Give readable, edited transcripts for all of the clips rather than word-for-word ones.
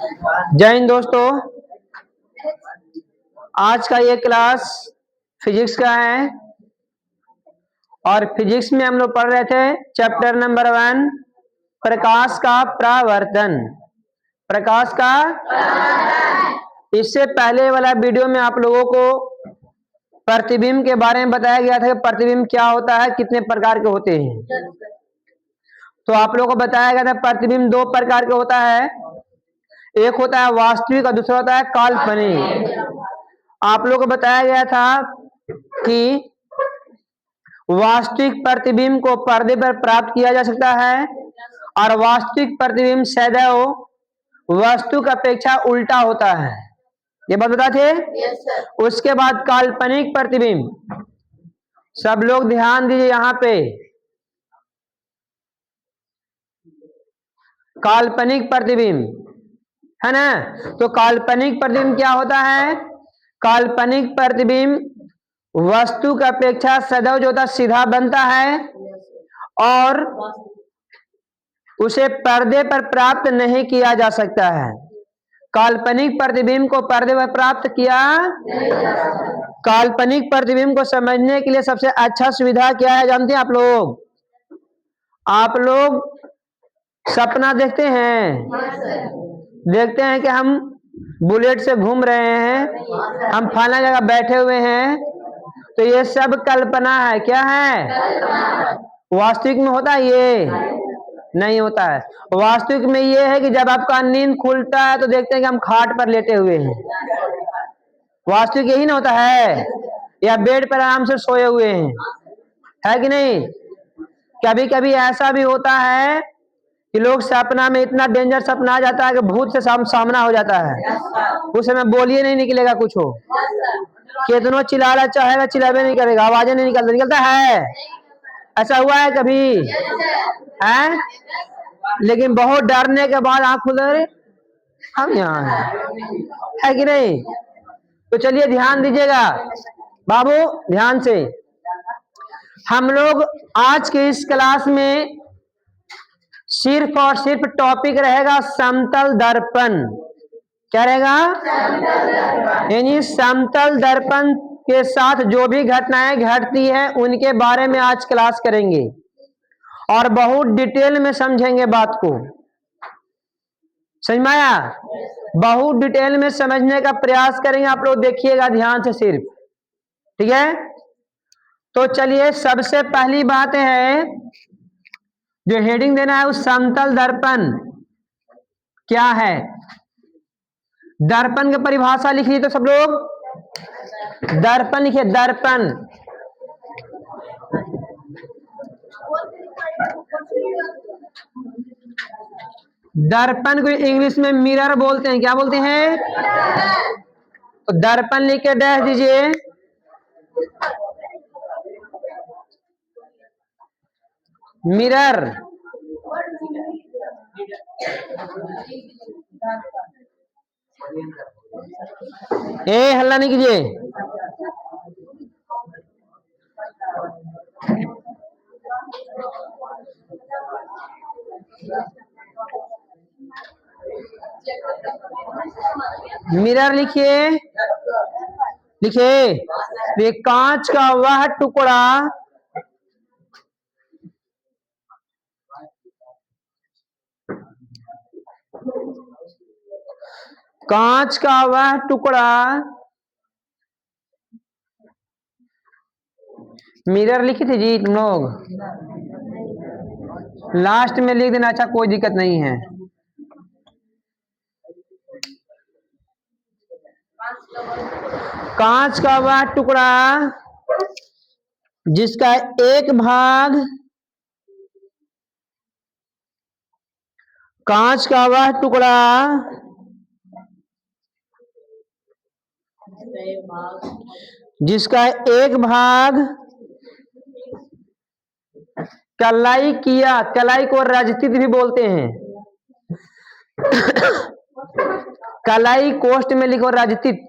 जय हिंद दोस्तों। आज का ये क्लास फिजिक्स का है और फिजिक्स में हम लोग पढ़ रहे थे चैप्टर नंबर 1 प्रकाश का परावर्तन। प्रकाश का इससे पहले वाला वीडियो में आप लोगों को प्रतिबिंब के बारे में बताया गया था कि प्रतिबिंब क्या होता है, कितने प्रकार के होते हैं। तो आप लोगों को बताया गया था प्रतिबिंब 2 प्रकार के होता है, एक होता है वास्तविक और दूसरा होता है काल्पनिक। आप लोगों को बताया गया था कि वास्तविक प्रतिबिंब को पर्दे पर प्राप्त किया जा सकता है और वास्तविक प्रतिबिंब सदैव वस्तु की अपेक्षा उल्टा होता है। ये बात बता थे। उसके बाद काल्पनिक प्रतिबिंब, सब लोग ध्यान दीजिए यहाँ पे। काल्पनिक प्रतिबिंब है ना, तो काल्पनिक प्रतिबिंब क्या होता है? काल्पनिक प्रतिबिंब वस्तु की अपेक्षा सदैव जो होता सीधा बनता है और उसे पर्दे पर प्राप्त नहीं किया जा सकता है। काल्पनिक प्रतिबिंब को पर्दे पर प्राप्त किया। काल्पनिक प्रतिबिंब को समझने के लिए सबसे अच्छा सुविधा क्या है जानते हैं आप लोग? आप लोग सपना देखते हैं, देखते हैं कि हम बुलेट से घूम रहे हैं, हम फलाना जगह बैठे हुए हैं, तो ये सब कल्पना है। क्या है? वास्तविक में होता है ये नहीं होता है। वास्तविक में ये है कि जब आपका नींद खुलता है तो देखते हैं कि हम खाट पर लेटे हुए हैं। वास्तविक यही ना होता है, या बेड पर आराम से सोए हुए हैं, है कि नहीं? कभी कभी ऐसा भी होता है कि लोग सपना में इतना डेंजर सपना आ जाता है कि भूत से सामना हो जाता है। उस समय बोलिए नहीं निकलेगा कुछ हो, कितनों चिल्लाना चाहेगा चिल्लावे नहीं करेगा, आवाजें नहीं निकलता है। ऐसा हुआ है कभी? है? लेकिन बहुत डरने के बाद आंख खुले, हम यहाँ है कि नहीं? तो चलिए ध्यान दीजिएगा बाबू, ध्यान से। हम लोग आज के इस क्लास में सिर्फ और सिर्फ टॉपिक रहेगा समतल दर्पण। क्या रहेगा? यानी समतल दर्पण के साथ जो भी घटनाएं घटती है उनके बारे में आज क्लास करेंगे और बहुत डिटेल में समझेंगे बात को। समझ में आया? बहुत डिटेल में समझने का प्रयास करेंगे, आप लोग देखिएगा ध्यान से सिर्फ, ठीक है? तो चलिए, सबसे पहली बात है जो हेडिंग देना है, उस समतल दर्पण क्या है। दर्पण की परिभाषा लिखिए तो सब लोग, दर्पण लिखिए, दर्पण। दर्पण को इंग्लिश में मिरर बोलते हैं। क्या बोलते हैं? तो दर्पण लिख के डैश दीजिए। मिरर, ए हल्ला नहीं कीजिए। मिरर लिखिए, लिखिए। ये कांच का वह टुकड़ा कांच का वह टुकड़ा, मिरर लिखी थी जी तुम लोग, लास्ट में लिख देना, अच्छा कोई दिक्कत नहीं है। कांच का वह टुकड़ा जिसका एक भाग, कांच का वह टुकड़ा जिसका एक भाग कलाई किया, कलाई को रजतित भी बोलते हैं। कलाई कोष्ट में लिखो रजतित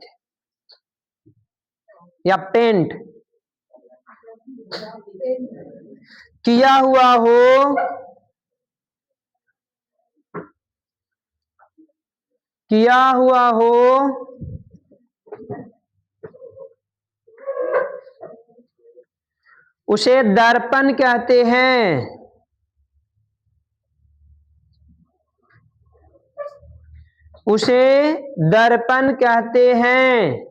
या पेंट किया हुआ हो, किया हुआ हो उसे दर्पण कहते हैं। उसे दर्पण कहते हैं।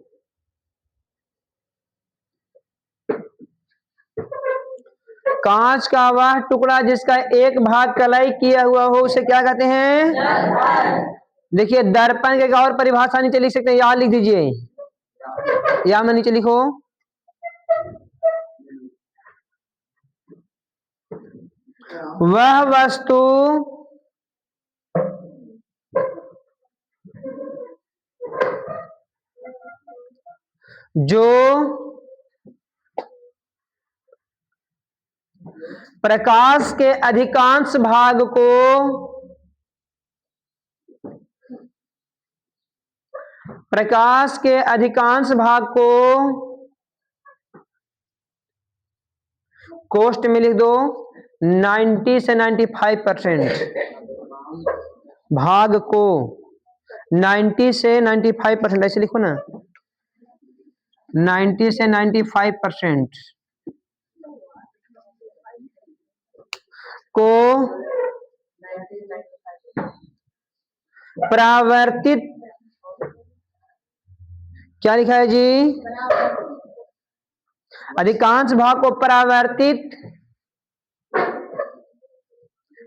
कांच का वह टुकड़ा जिसका एक भाग कलाई किया हुआ हो उसे क्या कहते हैं? दर्पण। देखिए दर्पण के और परिभाषा नीचे लिख सकते हैं, यहाँ लिख दीजिए, यहाँ में नीचे लिखो। वह वस्तु जो प्रकाश के अधिकांश भाग को कोष्ठ में लिख दो 90 से 95% भाग को 90 से 95% ऐसे लिखो ना, 90 से 95% को परावर्तित, क्या लिखा है जी? अधिकांश भाग को परावर्तित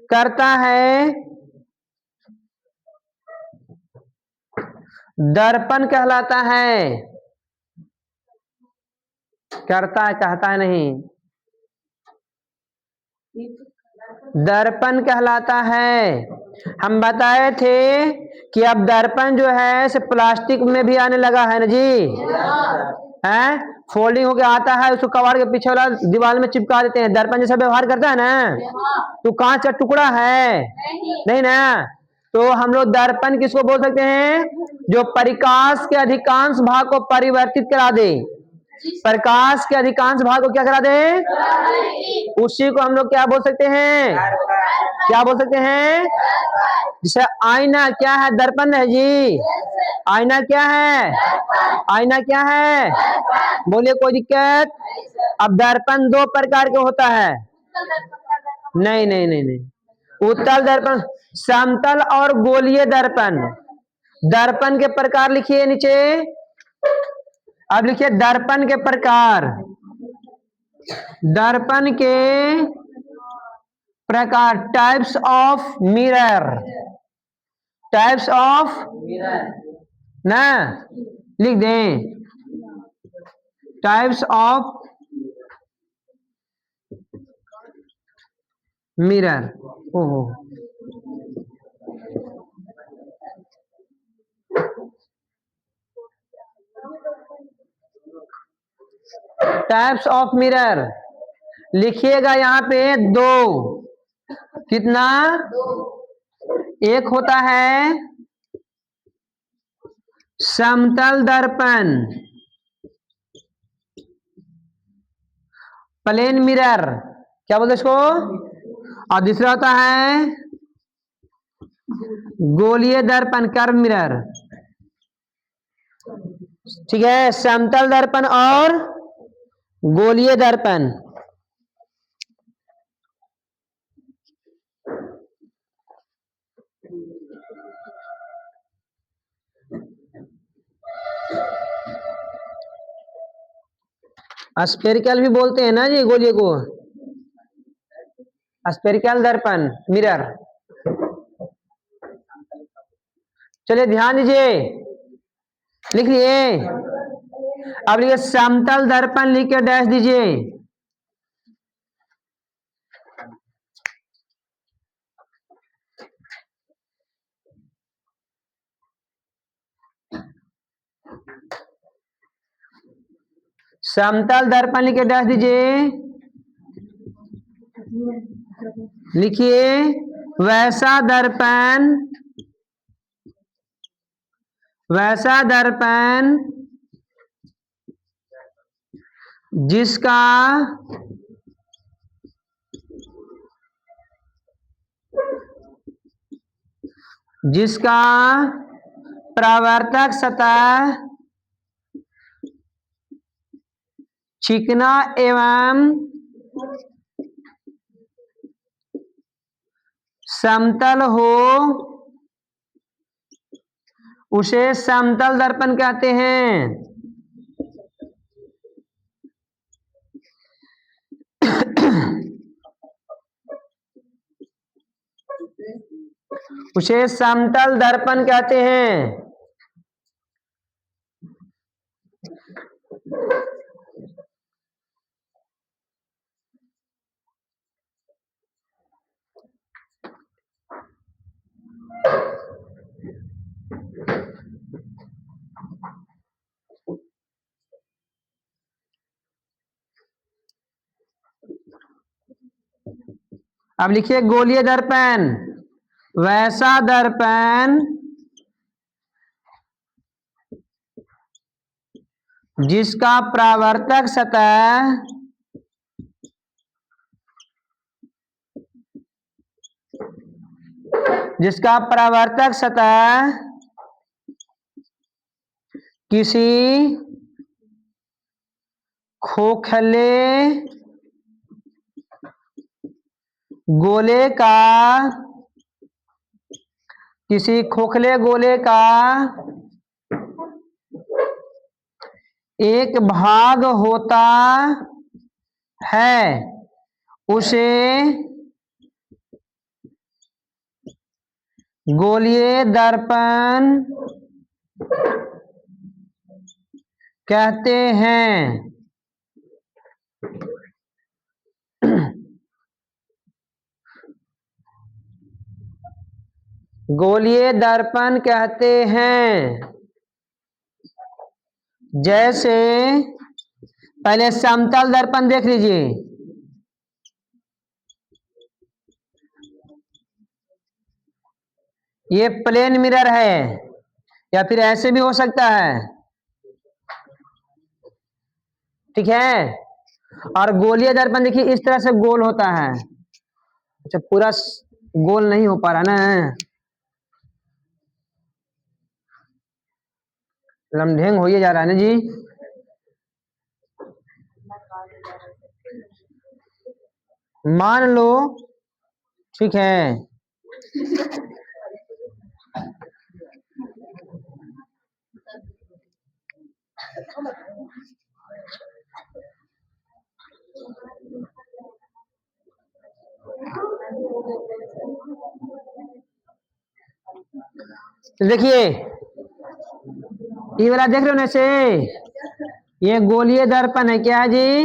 करता है, दर्पण कहलाता है। करता है, कहता है नहीं, दर्पण कहलाता है। हम बताए थे कि अब दर्पण जो है से प्लास्टिक में भी आने लगा है ना जी, है फोल्डिंग होके आता है, उसको कबाड़ के पीछे वाला दीवार में चिपका देते हैं। दर्पण जैसा व्यवहार करता है ना, तो कांच का टुकड़ा है नहीं ना, तो हम लोग दर्पण किसको बोल सकते हैं? जो प्रकाश के अधिकांश भाग को परिवर्तित करा दे। प्रकाश के अधिकांश भाग को क्या करा दे? उसी को हम लोग क्या बोल सकते हैं? क्या बोल सकते हैं? जैसे आईना क्या है? दर्पण है जी। आईना क्या है? आईना क्या है? बोलिए, कोई दिक्कत? अब दर्पण दो प्रकार के होता है। नहीं नहीं नहीं नहीं, उत्तल दर्पण, समतल और गोलीय दर्पण। दर्पण के प्रकार लिखिए नीचे, अब लिखिए दर्पण के प्रकार। दर्पण के प्रकार, types of mirror. Types of ना लिख दें, टाइप्स ऑफ मिरर। ओहो, टाइप्स ऑफ मिरर लिखिएगा यहाँ पे दो। कितना? एक होता है समतल दर्पण, प्लेन मिरर, क्या बोलते इसको? और दूसरा होता है गोलीय दर्पण, कर्व मिरर। ठीक है, समतल दर्पण और गोलीय दर्पण। स्फेरिकल भी बोलते हैं ना जी गोलीय को, स्फेरिकल दर्पण मिरर। चलिए ध्यान दीजिए, लिख लिए। अब लिखिए समतल दर्पण, लिख के डैश दीजिए। समतल दर्पण लिख के डैश दीजिए। लिखिए वैसा दर्पण, वैसा दर्पण जिसका जिसका परावर्तक सतह चिकना एवं समतल हो उसे समतल दर्पण कहते हैं। उसे समतल दर्पण कहते हैं। अब लिखिए गोलीय दर्पण वैसा दर्पण जिसका परावर्तक सतह किसी खोखले गोले का एक भाग होता है उसे गोलीय दर्पण कहते हैं। गोलीय दर्पण कहते हैं। जैसे पहले समतल दर्पण देख लीजिए, ये प्लेन मिरर है या फिर ऐसे भी हो सकता है, ठीक है। और गोलीय दर्पण देखिए इस तरह से गोल होता है। अच्छा पूरा गोल नहीं हो पा रहा ना, लमढेंग हो जा रहा है ना जी। मान लो ठीक है, तो देखिए ये वाला देख रहे हो ना से, ये गोलीय दर्पण है क्या जी?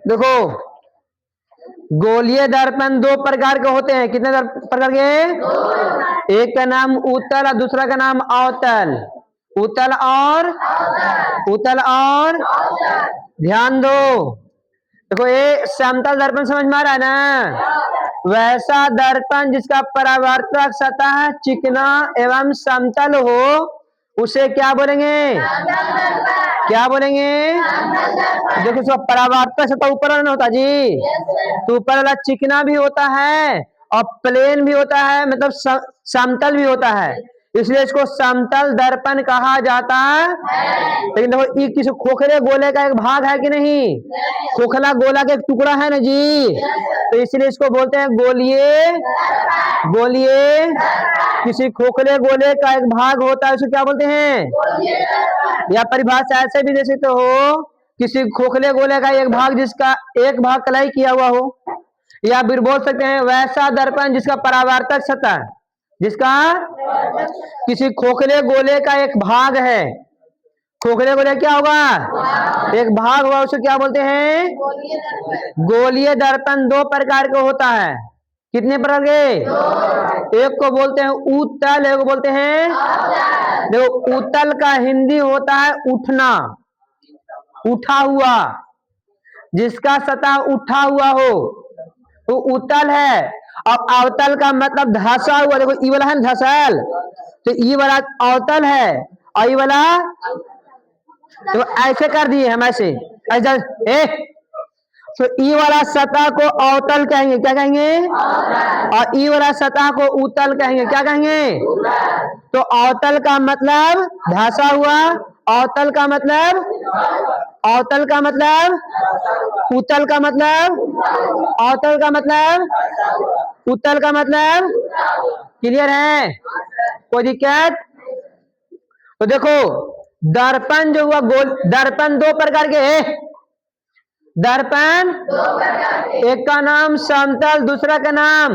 देखो गोलीय दर्पण दो प्रकार के होते हैं। कितने प्रकार के? एक का नाम उत्तल और दूसरा का नाम अवतल। उत्तल और ध्यान दो। देखो ये समतल दर्पण समझ में आ रहा है ना? वैसा दर्पण जिसका परावर्तक सतह चिकना एवं समतल हो उसे क्या बोलेंगे? क्या बोलेंगे? देखो उसका परावर्तक सतह ऊपर वाला होता जी, तो ऊपर वाला चिकना भी होता है और प्लेन भी होता है, मतलब समतल भी होता है, इसलिए इसको समतल दर्पण कहा जाता है। लेकिन देखो ये किसी खोखले गोले का एक भाग है कि नहीं? खोखला गोला का एक टुकड़ा है ना जी, तो इसलिए इसको बोलते हैं गोलीय। किसी खोखले गोले का एक भाग होता है उसे क्या बोलते हैं? या परिभाषा ऐसे भी दे सकते हो, किसी खोखले गोले का एक भाग जिसका एक भाग कलाई किया हुआ हो, या फिर बोल सकते हैं वैसा दर्पण जिसका परावर्तक सतह किसी खोखले गोले का एक भाग है। खोखले गोले क्या होगा? एक भाग होगा, उसे क्या बोलते हैं? गोलीय दर्पण दो प्रकार का होता है। कितने प्रकार के? एक को बोलते हैं उत्तल, एक को बोलते हैं देखो उत्तल का हिंदी होता है उठना, उठा हुआ, जिसका सतह उठा हुआ हो तो उत्तल है। अब अवतल का मतलब धसा हुआ, देखो ई वाला है ना धसल, तो ई वाला अवतल है और ई वाला तो ऐसे कर दिए हम, ऐसे तो ई वाला सतह को अवतल कहेंगे, क्या कहेंगे? और ई वाला सतह को उत्तल कहेंगे, क्या कहेंगे? तो अवतल का मतलब धंसा हुआ, अवतल का मतलब, अवतल का मतलब, उत्तल का मतलब, अवतल का मतलब, उत्तल का मतलब। क्लियर है? कोई दिक्कत? तो देखो दर्पण जो हुआ गोल, दर्पण दो प्रकार के है। दर्पण एक का नाम समतल, दूसरा का नाम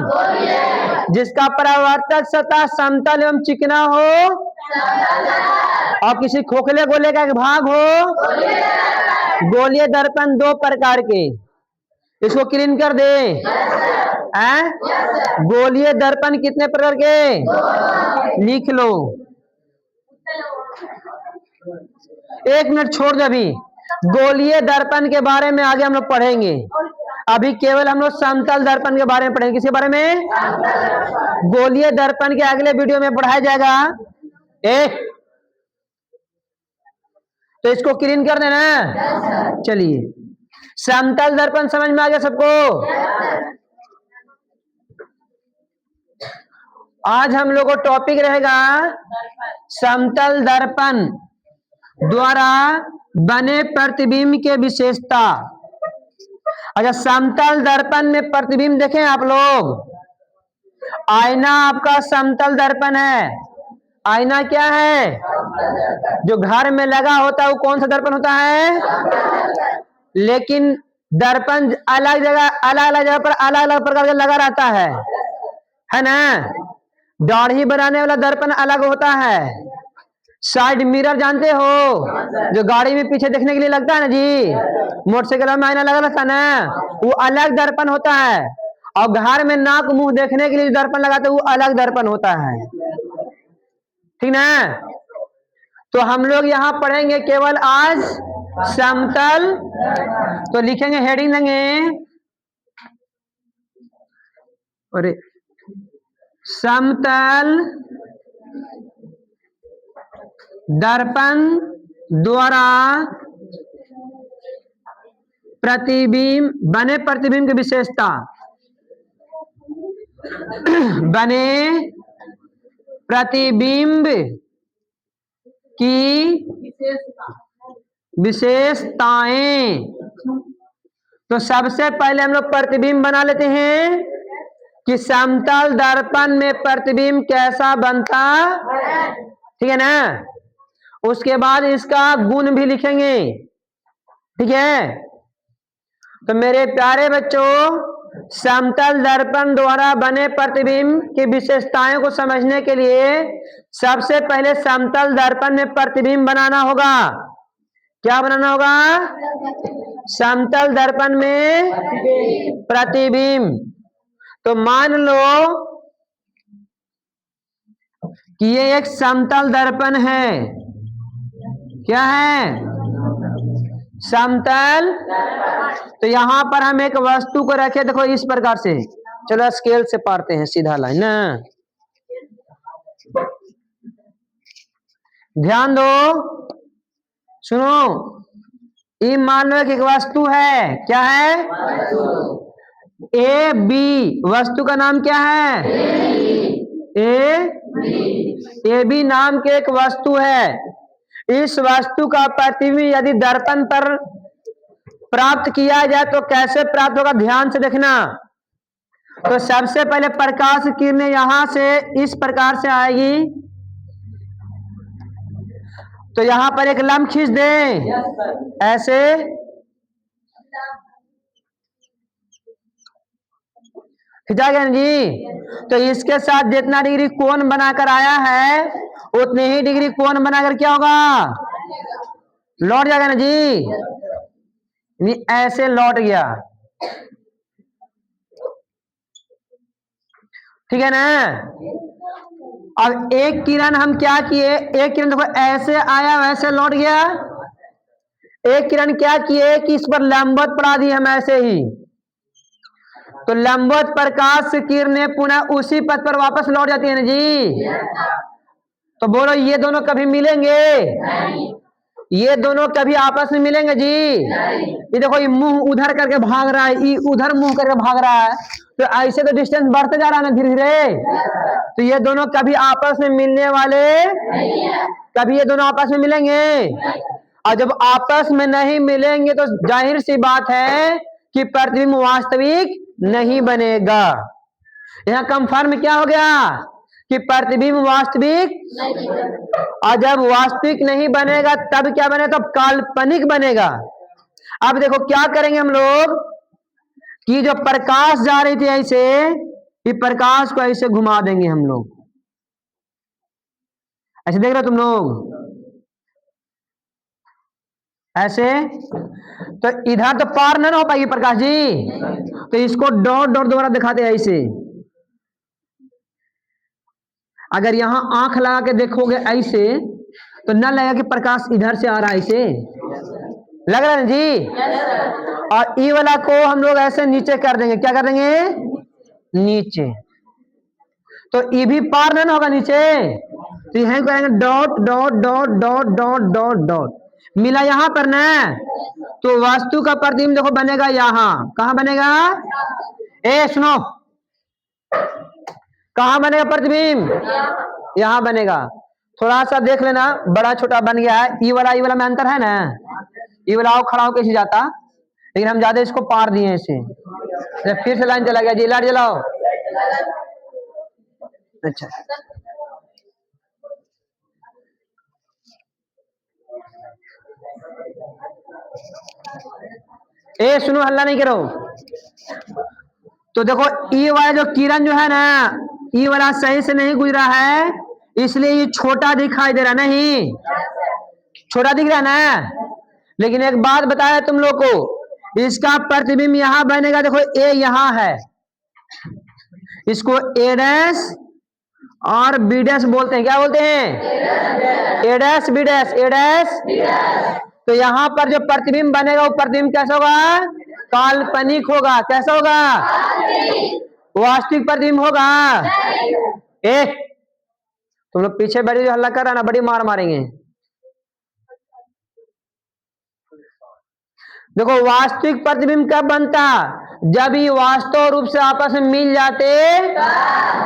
जिसका परावर्तक सतह समतल एवं चिकना हो और किसी खोखले गोले का एक भाग हो। गोलीय दर्पण दो प्रकार के, इसको क्लीन कर दे। गोलीय दर्पण कितने प्रकार के? लिख लो। एक मिनट छोड़ दे, अभी गोलीय दर्पण के बारे में आगे हम लोग पढ़ेंगे। अभी केवल हम लोग समतल दर्पण के बारे में पढ़ेंगे। किसके बारे में? गोलीय दर्पण के अगले वीडियो में पढ़ाया जाएगा। तो इसको क्लीन कर देना। चलिए, समतल दर्पण समझ में आ गया सबको? आज हम लोग को टॉपिक रहेगा समतल दर्पण द्वारा बने प्रतिबिंब के विशेषता। अच्छा, समतल दर्पण में प्रतिबिंब देखें आप लोग। आईना आपका समतल दर्पण है। आईना क्या है? जो घर में लगा होता है वो कौन सा दर्पण होता है? लेकिन दर्पण अलग जगह, अलग अलग जगह पर अलग अलग प्रकार का लगा रहता है ना? दाढ़ी बनाने वाला दर्पण अलग होता है। साइड मिरर जानते हो, जो गाड़ी में पीछे देखने के लिए लगता है ना जी, मोटरसाइकिल में आईना लगा रहता है ना, वो अलग दर्पण होता है। और घर में नाक मुंह देखने के लिए दर्पण लगाते वो अलग दर्पण होता है। ठीक ना? तो हम लोग यहाँ पढ़ेंगे केवल आज समतल। तो लिखेंगे, हेडिंग देंगे, अरे समतल दर्पण द्वारा प्रतिबिंब, बने प्रतिबिंब की विशेषता। बने प्रतिबिंब की विशेषताएं। तो सबसे पहले हम लोग प्रतिबिंब बना लेते हैं कि समतल दर्पण में प्रतिबिंब कैसा बनता। ठीक है ना? उसके बाद इसका गुण भी लिखेंगे। ठीक है? तो मेरे प्यारे बच्चों, समतल दर्पण द्वारा बने प्रतिबिंब की विशेषताओं को समझने के लिए सबसे पहले समतल दर्पण में प्रतिबिंब बनाना होगा। क्या बनाना होगा? समतल दर्पण में प्रतिबिंब। तो मान लो कि ये एक समतल दर्पण है। क्या है? समतल। तो यहां पर हम एक वस्तु को रखे, देखो इस प्रकार से। चलो स्केल से पारते हैं सीधा लाइन ना। ध्यान दो, सुनो। ये मान लो कि एक वस्तु है। क्या है? A B. वस्तु का नाम क्या है? ए बी नाम के एक वस्तु है। इस वस्तु का प्रतिबिंब यदि दर्पण पर प्राप्त किया जाए तो कैसे प्राप्त होगा, ध्यान से देखना। तो सबसे पहले प्रकाश किरणें यहां से इस प्रकार से आएगी। तो यहां पर एक लंब खींच दें ऐसे। खिंचा गया जी? तो इसके साथ जितना डिग्री कोण बनाकर आया है उतने ही डिग्री कोण बनाकर क्या होगा? लौट जाएगा ना जी? ऐसे लौट गया। ठीक है ना? अब एक किरण हम क्या किए, एक किरण देखो ऐसे आया वैसे लौट गया। एक किरण क्या किए कि इस पर लंबवत पड़ा दी हम ऐसे ही, तो लंबवत प्रकाश किरणें पुनः उसी पथ पर वापस लौट जाती है ना जी? तो बोलो ये दोनों कभी मिलेंगे? ये दोनों कभी आपस में मिलेंगे जी? ये देखो, ये मुंह उधर करके भाग रहा है, ये उधर मुंह करके भाग रहा है, तो ऐसे तो डिस्टेंस बढ़ते जा रहा है ना धीरे धीरे। तो ये दोनों कभी आपस में मिलने वाले, कभी ये दोनों आपस में मिलेंगे? और जब आपस में नहीं मिलेंगे तो जाहिर सी बात है कि प्रतिबिंब वास्तविक नहीं बनेगा। यहाँ कंफर्म क्या हो गया कि प्रतिबिंब वास्तविक, और जब वास्तविक नहीं बनेगा तब क्या बनेगा? तब काल्पनिक बनेगा। अब देखो क्या करेंगे हम लोग कि जो प्रकाश जा रही थी ऐसे, ये प्रकाश को ऐसे घुमा देंगे हम लोग, ऐसे देख रहे हो तुम लोग, ऐसे। तो इधर तो पार नहीं हो पाएगी प्रकाश जी, तो इसको डॉट डॉट द्वारा दिखाते हैं ऐसे। अगर यहां आंख लगा के देखोगे ऐसे तो न लगेगा कि प्रकाश इधर से आ रहा है, ऐसे लग रहा है ना जी। और ई वाला को हम लोग ऐसे नीचे कर देंगे, क्या कर देंगे? नीचे। तो ई भी पार नहीं होगा नीचे, तो यहीं करेंगे dot dot dot dot dot dot dot, मिला यहां पर ना, तो वास्तु का प्रतिबिंब देखो बनेगा यहां। कहां बनेगा? ए सुनो, कहां बनेगा प्रतिबिंब? यहां बनेगा। थोड़ा सा देख लेना, बड़ा छोटा बन गया है। ई वाला में अंतर है ना, ई वाला आओ खड़ा होकर जाता, लेकिन हम ज्यादा इसको पार दिए इसे। फिर से लाइन चला गया जी, लाइट जलाओ। अच्छा, ए सुनो, हल्ला नहीं करो। तो देखो ई वाला जो किरण जो है ना, ई वाला सही से नहीं गुजरा है, इसलिए ये छोटा दिखाई दे रहा, नहीं छोटा दिख रहा ना। लेकिन एक बात बताया तुम लोग को, इसका प्रतिबिंब यहां बनेगा। देखो ए यहां है, इसको ए डैश और बी डैश बोलते हैं। क्या बोलते हैं? ए डैश बी डैश, ए डैश। तो यहां पर जो प्रतिबिंब बनेगा वो प्रतिबिंब कैसा होगा? काल्पनिक होगा। कैसा होगा? वास्तविक प्रतिबिंब होगा। तुम लोग पीछे बैठे जो हल्ला कर रहा ना, बड़ी मार मारेंगे। देखो वास्तविक प्रतिबिंब कब बनता? जब ये वास्तव रूप से आपस में मिल जाते,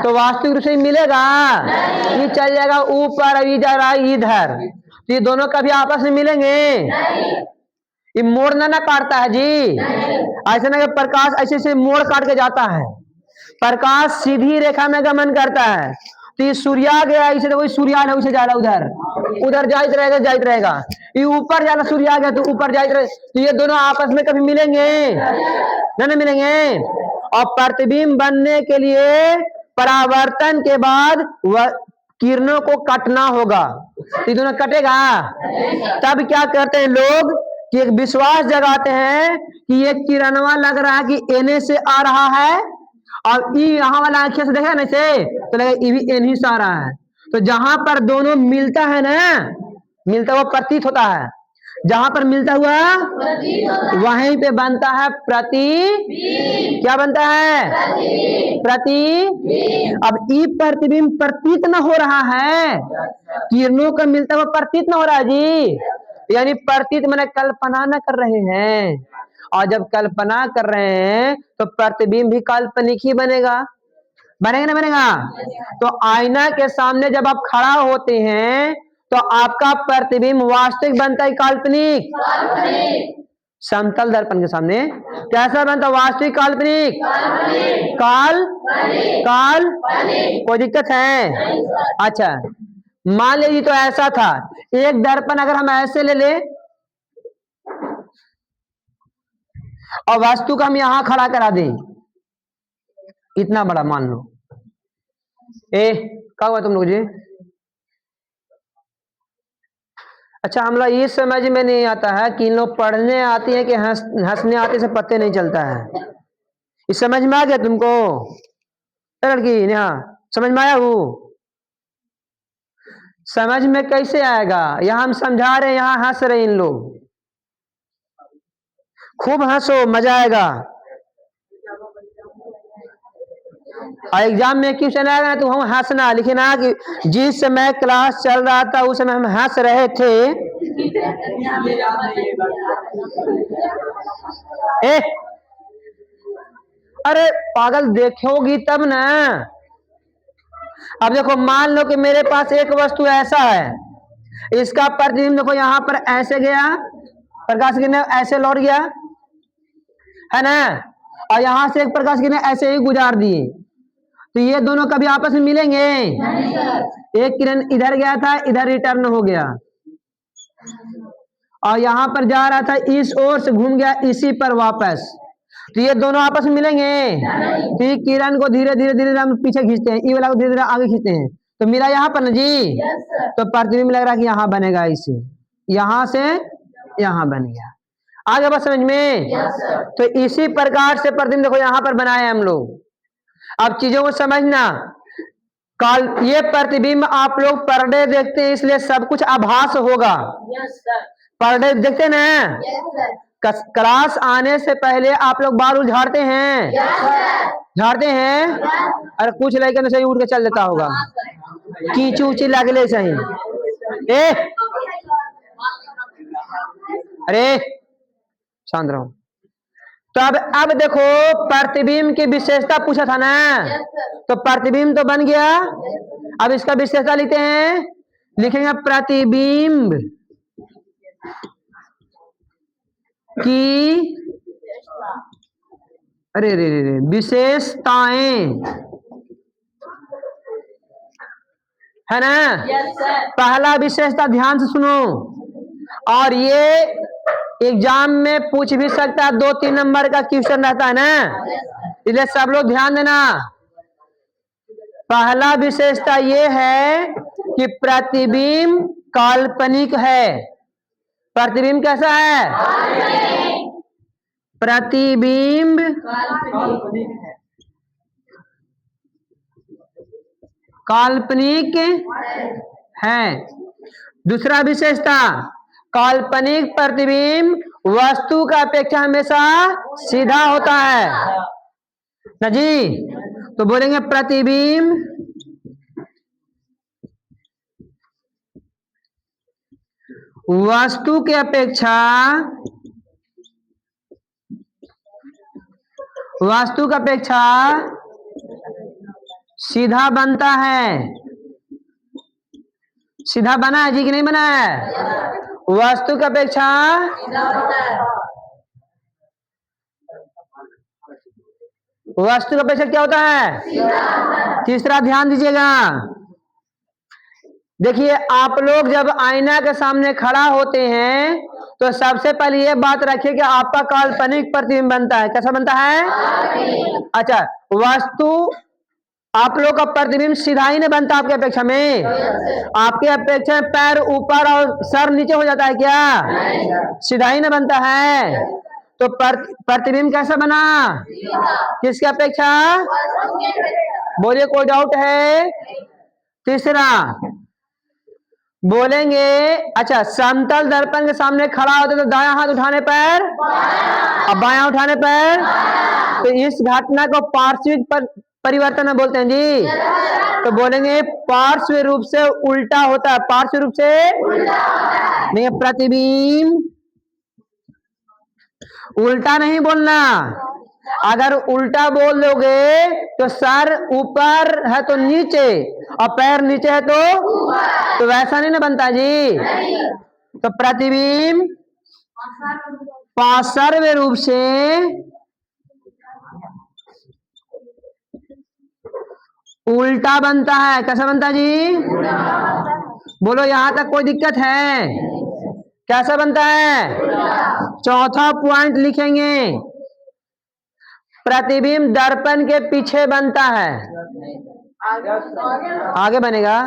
तो वास्तविक रूप से मिलेगा, ये चल जाएगा ऊपर, इधर, तो ये दोनों कभी आपस में मिलेंगे? ये मोड़ ना काटता है जी, ऐसे ना कि प्रकाश ऐसे से मोड़ काट के जाता है। प्रकाश सीधी रेखा में गमन करता है। तो ये सूर्या गया ऐसे, तो वही सूर्यान है, उसे जा रहा उधर, उधर जाइत रहेगा, जाइत रहेगा। ये ऊपर जाना, सूर्या गया तो ऊपर जाइत रहे, तो ये दोनों आपस में कभी मिलेंगे? नहीं मिलेंगे। और प्रतिबिंब बनने के लिए परावर्तन के बाद किरणों को काटना होगा, ये दोनों कटेगा। तब क्या करते हैं लोग कि एक विश्वास जगाते हैं कि ये किरणवा लग रहा है कि एने से आ रहा है, और ई यहाँ वाला आंखें से देखेगा ना इसे, तो लगेगा ये भी एन ही से आ रहा है। तो जहां पर दोनों मिलता है ना, मिलता हुआ प्रतीत होता है, जहां पर मिलता हुआ वहीं पे बनता है क्या बनता है? अब ई प्रतिबिंब प्रतीत न हो रहा है, किरणों का मिलता हुआ प्रतीत न हो रहा है जी, यानी प्रतीत मैंने कल्पना न कर रहे हैं। और जब कल्पना कर रहे हैं तो प्रतिबिंब भी काल्पनिक ही बनेगा। बनेगा ना बनेगा? तो आईना के सामने जब आप खड़ा होते हैं तो आपका प्रतिबिंब वास्तविक बनता है काल्पनिक? समतल दर्पण के सामने कैसा बनता? वास्तविक काल्पनिक? काल कोई दिक्कत है? अच्छा, मान लीजिए तो ऐसा था, एक दर्पण अगर हम ऐसे ले ले और वस्तु को हम यहां खड़ा करा दें, इतना बड़ा मान लो, क्या हुआ तुम लोग जी? अच्छा, हम लोग ये समझ में नहीं आता है कि इन लोग पढ़ने आती है कि हंसने आते से पत्ते नहीं चलता है। इस समझ में आ गया तुमको? लड़की यहाँ समझ में आया? वो समझ में कैसे आएगा? यहाँ हम समझा रहे, यहाँ हंस रहे इन लोग। खूब हंसो, मजा आएगा। और एग्जाम में क्वेश्चन आएगा ना तो हम हंसना, लिखना कि जिस समय क्लास चल रहा था उस समय हम हंस रहे थे, ए, अरे पागल, देखोगी तब ना। अब देखो, मान लो कि मेरे पास एक वस्तु ऐसा है, इसका प्रतिबिंब देखो यहां पर ऐसे गया, प्रकाश किरण ऐसे लौट गया, है ना, और यहां से एक प्रकाश किरण ऐसे ही गुजार दिए, तो ये दोनों कभी आपस में मिलेंगे? एक किरण इधर गया था, इधर रिटर्न हो गया, और यहां पर जा रहा था, इस ओर से घूम गया इसी पर वापस, तो ये दोनों आपस में मिलेंगे? तो ये किरण को धीरे धीरे धीरे हम पीछे खींचते हैं, ई वाला को धीरे धीरे आगे खींचते हैं, तो मिला यहाँ पर ना जी। तो प्रतिबिंब लग रहा है कि यहाँ बनेगा, इसे यहां से यहाँ बन गया। आगे बस समझ में। तो इसी प्रकार से प्रतिबिंब देखो यहाँ पर बनाए हम लोग। अब चीजों को समझना, ये प्रतिबिंब आप लोग पर डे देखते हैं, इसलिए सब कुछ आभास होगा। पर डे देखते ना, क्लास आने से पहले आप लोग बाल झाड़ते हैं? झाड़ते हैं? अरे कुछ लड़के सही उठ के चल देता होगा, कीची उची लगले सही। अरे शांत रहो। तो अब देखो, प्रतिबिंब की विशेषता पूछा था ना, तो प्रतिबिंब तो बन गया। अब इसका विशेषता लिखते हैं, लिखेंगे प्रतिबिंब की अरे रे रे विशेषताएं, है ना। पहला विशेषता ध्यान से सुनो, और ये एग्जाम में पूछ भी सकता है, 2-3 नंबर का क्वेश्चन रहता है ना, इसलिए सब लोग ध्यान देना। पहला विशेषता ये है कि प्रतिबिंब काल्पनिक है। प्रतिबिंब कैसा है? प्रतिबिंब काल्पनिक है। दूसरा विशेषता, काल्पनिक प्रतिबिंब वस्तु का अपेक्षा हमेशा सीधा होता है ना जी। तो बोलेंगे प्रतिबिंब वस्तु के अपेक्षा सीधा बनता है। सीधा बना है जी कि नहीं बना है? वस्तु की अपेक्षा वस्तु की अपेक्षा क्या होता है? तीसरा ध्यान दीजिएगा, देखिए आप लोग जब आईना के सामने खड़ा होते हैं तो सबसे पहले ये बात रखिए कि आपका काल्पनिक प्रतिबिंब बनता है। कैसा बनता है? अच्छा, वस्तु आप लोग का प्रतिबिंब सीधा ही नहीं बनता आपके अपेक्षा में। आपके अपेक्षा में पैर ऊपर और सर नीचे हो जाता है क्या? सीधा ही नहीं बनता है। तो प्रतिबिंब कैसा बना? किसकी अपेक्षा? बोलिए, कोई डाउट है? तीसरा बोलेंगे, अच्छा समतल दर्पण के सामने खड़ा होते तो दायां हाथ उठाने पर और बायां उठाने पर, तो इस घटना को पार्श्विक परिवर्तन बोलते हैं जी। तो बोलेंगे पार्श्व रूप से उल्टा होता है। पार्श्व रूप से नहीं, प्रतिबिंब उल्टा नहीं बोलना। अगर उल्टा बोल दोगे तो सर ऊपर है तो नीचे और पैर नीचे है तो वैसा नहीं ना बनता जी। तो प्रतिबिंब पार्श्व रूप से उल्टा बनता है। कैसा बनता है जी? बोलो, यहां तक कोई दिक्कत है? कैसा बनता है? चौथा पॉइंट लिखेंगे, प्रतिबिंब दर्पण के पीछे बनता है। आगे बनेगा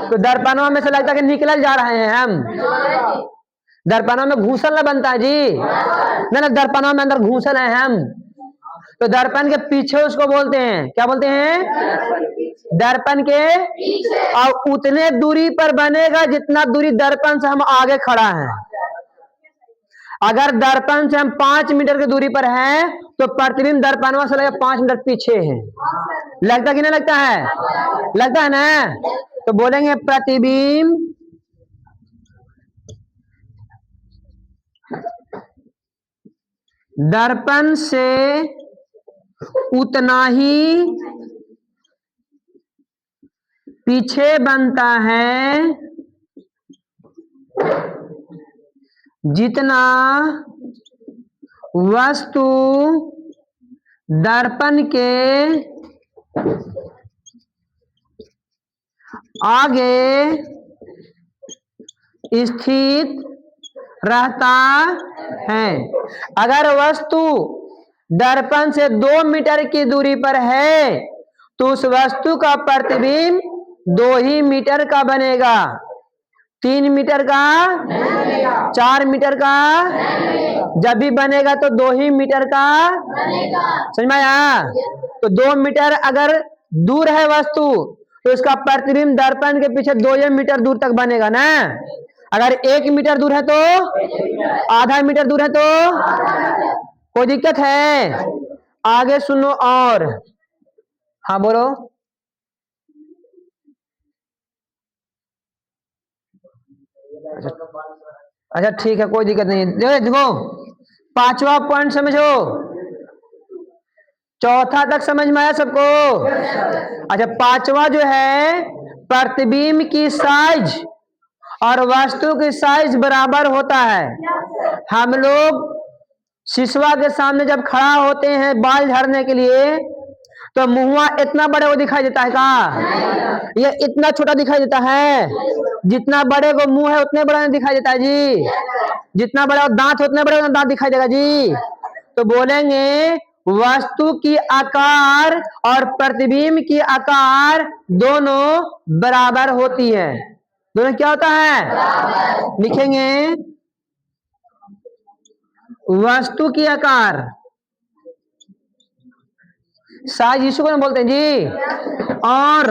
तो दर्पणों में से लगता है कि निकल जा रहे हैं हम। दर्पणों में घूसल न बनता है जी, ना दर्पणों में अंदर घूसल है हम। तो दर्पण के पीछे उसको बोलते हैं, क्या बोलते हैं? दर्पण के। और उतने दूरी पर बनेगा जितना दूरी दर्पण से हम आगे खड़ा हैं। अगर दर्पण से हम 5 मीटर की दूरी पर हैं तो प्रतिबिंब दर्पणों से लगे 5 मीटर पीछे है। लगता कि नहीं लगता है? लगता है ना। तो बोलेंगे प्रतिबिंब दर्पण से उतना ही पीछे बनता है जितना वस्तु दर्पण के आगे स्थित रहता है। अगर वस्तु दर्पण से 2 मीटर की दूरी पर है तो उस वस्तु का प्रतिबिंब 2 ही मीटर का बनेगा, 3 मीटर का, 4 मीटर का, जब भी बनेगा तो 2 ही मीटर का समझ में आया। तो 2 मीटर अगर दूर है वस्तु तो उसका प्रतिबिंब दर्पण के पीछे 2 मीटर दूर तक बनेगा ना। अगर 1 मीटर दूर है तो, आधा मीटर दूर है तो कोई दिक्कत है? आगे सुनो और। हाँ बोलो। अच्छा ठीक है, कोई दिक्कत नहीं। देखो 5वां पॉइंट समझो, चौथा तक समझ में आया सबको? अच्छा 5वां जो है, प्रतिबिंब की साइज और वस्तु की साइज बराबर होता है। हम लोग शीशवा के सामने जब खड़ा होते हैं बाल झाड़ने के लिए तो मुंहवा इतना बड़े को दिखाई देता है का? ये इतना छोटा दिखाई देता है? जितना बड़े को मुंह है उतने बड़ा दिखाई देता है जी। जितना बड़ा दांत उतने बड़े दांत दिखाई देगा जी। तो बोलेंगे वस्तु की आकार और प्रतिबिंब की आकार दोनों बराबर होती है। दोनों क्या होता है? लिखेंगे वस्तु की आकार, साइज इसको हम बोलते हैं जी, और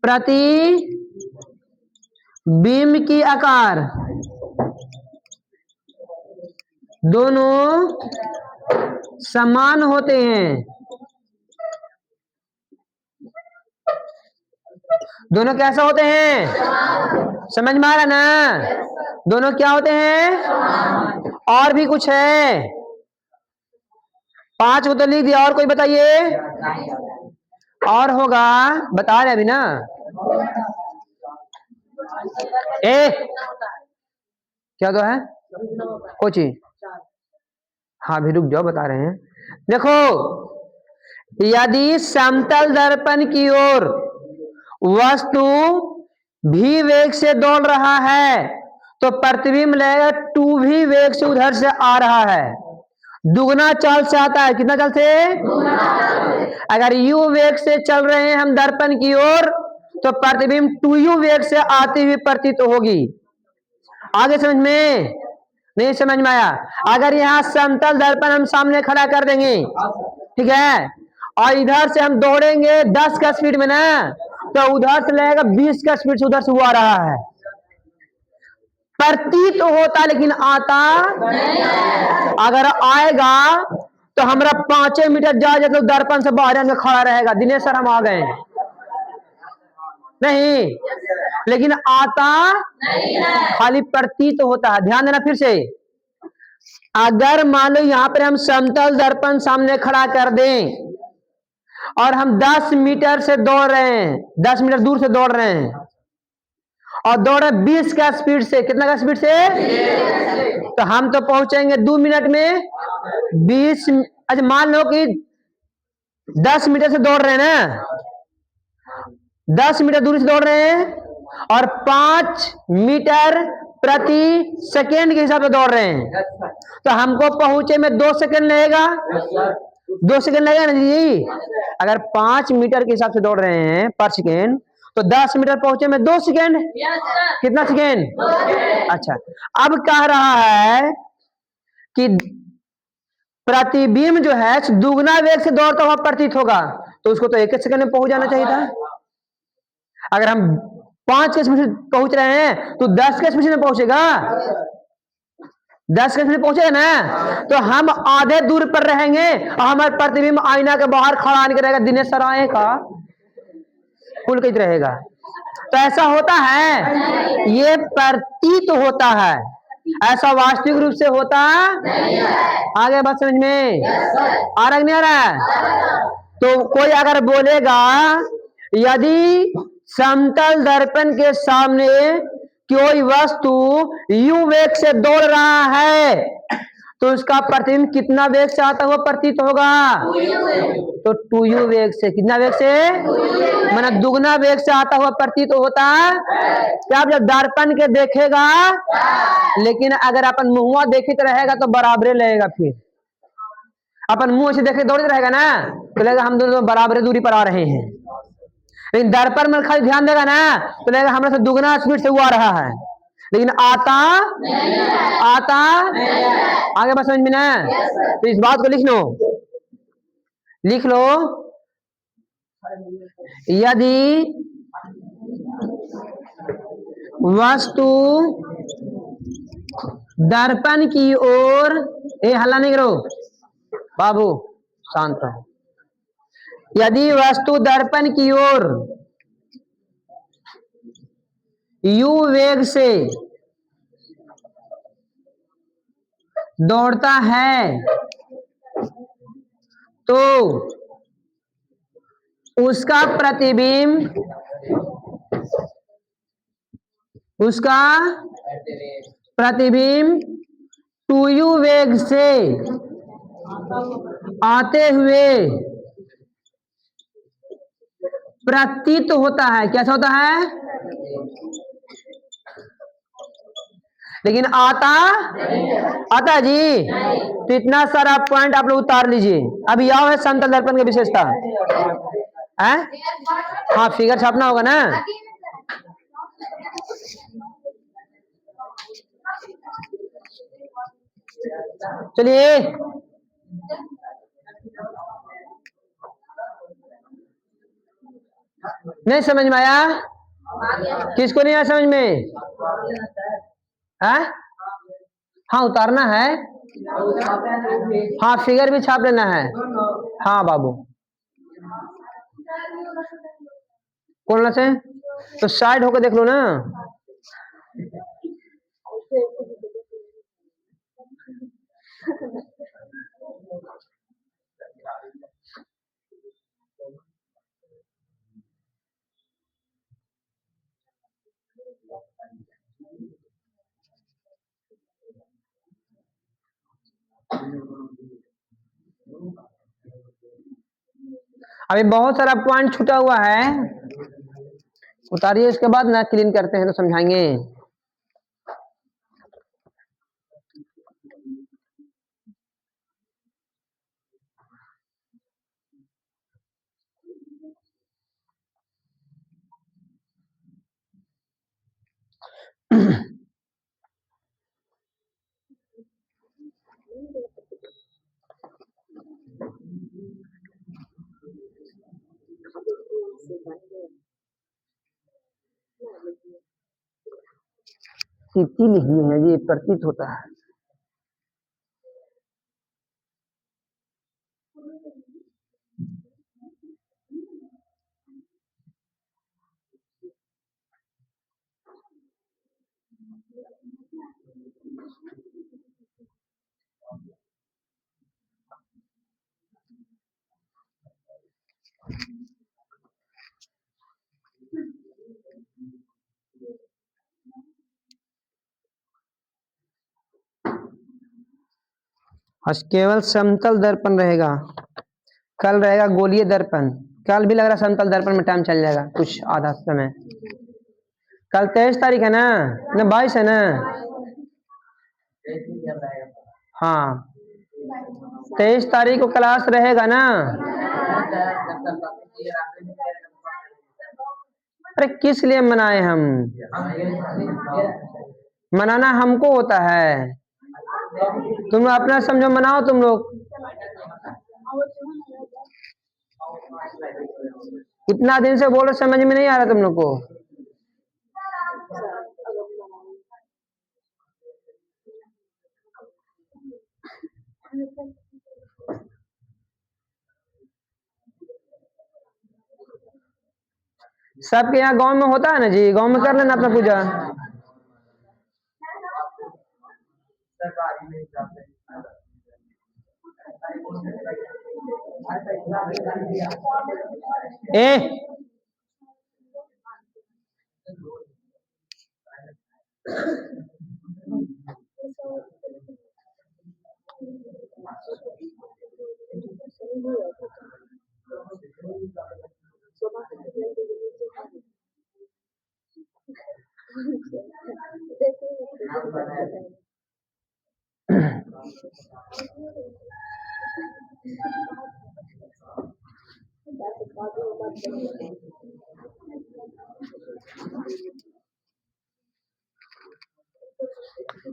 प्रतिबिंब की आकार दोनों समान होते हैं। दोनों कैसा होते हैं? समझ में आ रहा ना? दोनों क्या होते हैं? और भी कुछ है? 5 को तो लिख दिया, और कोई बताइए? और होगा, बता रहे अभी ना। क्या तो है कोई चीज? हाँ भी रुक जाओ, बता रहे हैं। देखो यदि समतल दर्पण की ओर वस्तु भी वेग से दौड़ रहा है तो प्रतिबिंब लगेगा 2v वेग से उधर से आ रहा है, दुगना चाल से आता है। कितना चाल से? अगर u वेग से चल रहे हैं हम दर्पण की ओर तो प्रतिबिंब 2u वेग से आती हुई प्रतीत होगी। आगे समझ में नहीं समझ में आया? अगर यहाँ समतल दर्पण हम सामने खड़ा कर देंगे, ठीक है, और इधर से हम दौड़ेंगे 10 का स्पीड में ना, तो उधर से लगेगा 20 का स्पीड से उधर से हुआ रहा है। प्रतीत तो होता लेकिन आता नहीं। अगर आएगा तो हमारा 5 मीटर जा तो दर्पण से बाहर खड़ा रहेगा, दिनेश सर हम आ गए नहीं, लेकिन आता नहीं है, खाली प्रतीत तो होता है। ध्यान देना फिर से। अगर मान लो यहाँ पर हम समतल दर्पण सामने खड़ा कर दें और हम 10 मीटर से दौड़ रहे हैं, 10 मीटर दूर से दौड़ रहे हैं और दौड़े 20 का स्पीड से, कितना का स्पीड से? तो हम तो पहुंचेंगे 2 मिनट में 20। अच्छा मान लो कि 10 मीटर से दौड़ रहे हैं ना, 10 मीटर दूर से दौड़ रहे हैं और 5 मीटर प्रति सेकेंड के हिसाब से दौड़ रहे हैं, तो हमको पहुंचे में 2 सेकेंड लगेगा। 2 सेकेंड लगेगा ना जी। अगर 5 मीटर के हिसाब से दौड़ रहे हैं पर सेकेंड तो 10 मीटर पहुंचे में 2 सेकेंड। कितना सेकेंड? अच्छा अब कह रहा है कि प्रतिबिंब जो है दुगना वेग से दौड़ता हुआ प्रतीत होगा, तो उसको तो 1 सेकेंड में पहुंच जाना चाहिए था। अगर हम 5 के स्पीड से पहुंच रहे हैं तो 10 के स्पीड में पहुंचेगा, 10 के स्पीड पहुंचेगा ना, तो हम आधे दूर पर रहेंगे और हमारे प्रतिबिंब आईना के बाहर खड़ा आने के रहेगा, दिनेश सर आए का कुल कित रहेगा। तो ऐसा होता है, ये प्रतीत होता है। ऐसा वास्तविक रूप से होता नहीं है। आगे बात समझ में आ रहा नहीं आ रहा है? तो कोई अगर बोलेगा यदि समतल दर्पण के सामने कोई वस्तु यू वेग से दौड़ रहा है तो उसका प्रतिबिंब कितना वेग से आता हुआ प्रतीत होगा? तो 2u वेग से। कितना वेग से? माना दुगना वेग से आता हुआ प्रतीत होता है। क्या जब दर्पण के देखेगा, लेकिन अगर अपन मुंह देखित रहेगा तो बराबरे लगेगा। फिर अपन मुंह से देखे दौड़ते रहेगा ना तो लगेगा हम दोनों बराबरे दूरी पर आ रहे हैं। लेकिन दर्पण में खाली ध्यान देगा ना तो लगेगा हमारे से दुगना स्पीड से वो आ रहा है, लेकिन आता आगे बस समझ में ना। तो इस बात को लिख लो यदि वस्तु दर्पण की ओर, ये हल्ला नहीं करो बाबू, शांत रहो। यदि वस्तु दर्पण की ओर यू वेग से दौड़ता है तो उसका प्रतिबिंब 2u वेग से आते हुए प्रतीत होता है। कैसा होता है? लेकिन आता जी। तो इतना सारा पॉइंट आप लोग उतार लीजिए। अब यह है समतल दर्पण की विशेषता है। हाँ, फिगर छापना होगा ना। चलिए, नहीं समझ में आया? किसको नहीं आया समझ में? है? हाँ, उतारना है। हाँ, फिगर भी छाप लेना है। हाँ बाबू, कौन से? तो साइड होकर देख लो ना। अभी बहुत सारा पॉइंट छूटा हुआ है, उतारिए। इसके बाद ना क्लीन करते हैं तो समझाएंगे। तिथि लिख दी है जी, प्रतीत होता है। आज केवल समतल दर्पण रहेगा, कल रहेगा गोलीय दर्पण। कल भी लग रहा समतल दर्पण में टाइम चल जाएगा कुछ आधा समय। कल 23 तारीख है ना 22 है ना? हाँ, 23 तारीख को क्लास रहेगा ना? अरे किस लिए मनाए हम? मनाना हमको होता है, तुम अपना समझो, मनाओ तुम लोग। इतना दिन से बोल रहे, समझ में नहीं आ रहा तुम लोग को? सबके यहाँ गांव में होता है ना जी, गांव में कर लेना अपना पूजा। ए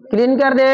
क्लीन कर दे।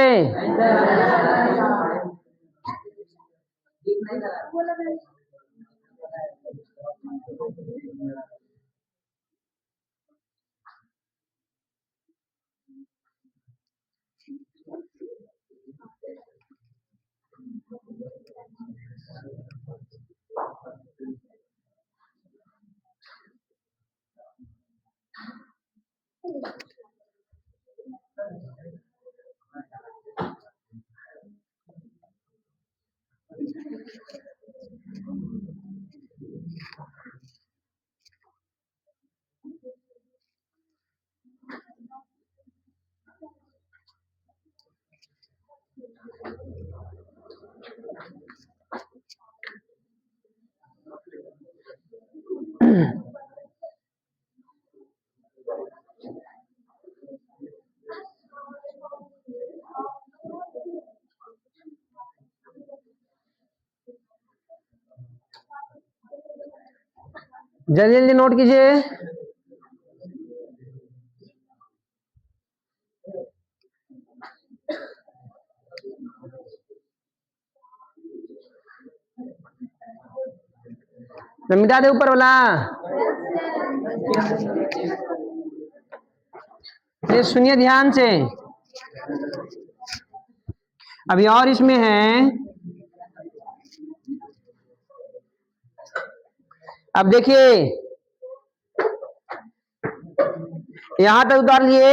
जल्दी जल्दी नोट कीजिए। मिटा दे ऊपर वाला। ये सुनिए ध्यान से। अभी और इसमें है, अब देखिए यहां तक उतार लिए।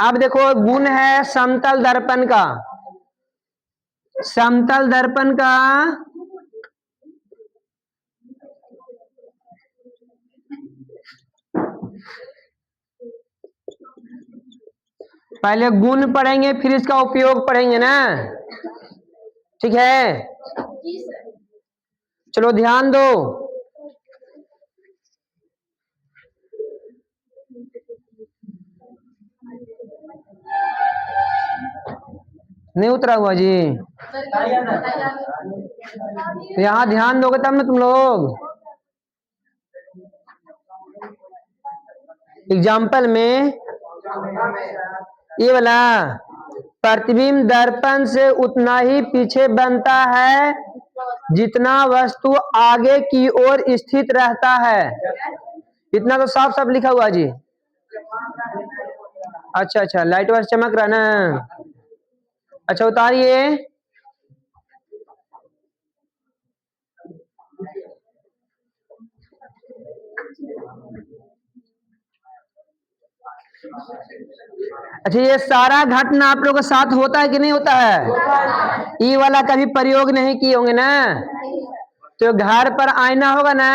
अब देखो गुण है समतल दर्पण का। समतल दर्पण का पहले गुण पढ़ेंगे फिर इसका उपयोग पढ़ेंगे ना, ठीक है? चलो ध्यान दो। नहीं उतरा हुआ जी? यहाँ ध्यान दोगे तब ना तुम लोग। एग्जाम्पल में ये वाला प्रतिबिंब दर्पण से उतना ही पीछे बनता है जितना वस्तु आगे की ओर स्थित रहता है। इतना तो साफ साफ लिखा हुआ जी। अच्छा अच्छा, लाइट वाइट चमक रहा ना। अच्छा उतारिए। अच्छा ये सारा घटना आप लोगों के साथ होता है कि नहीं होता है? ये वाला कभी प्रयोग नहीं किए होंगे ना? तो घर पर आईना होगा ना,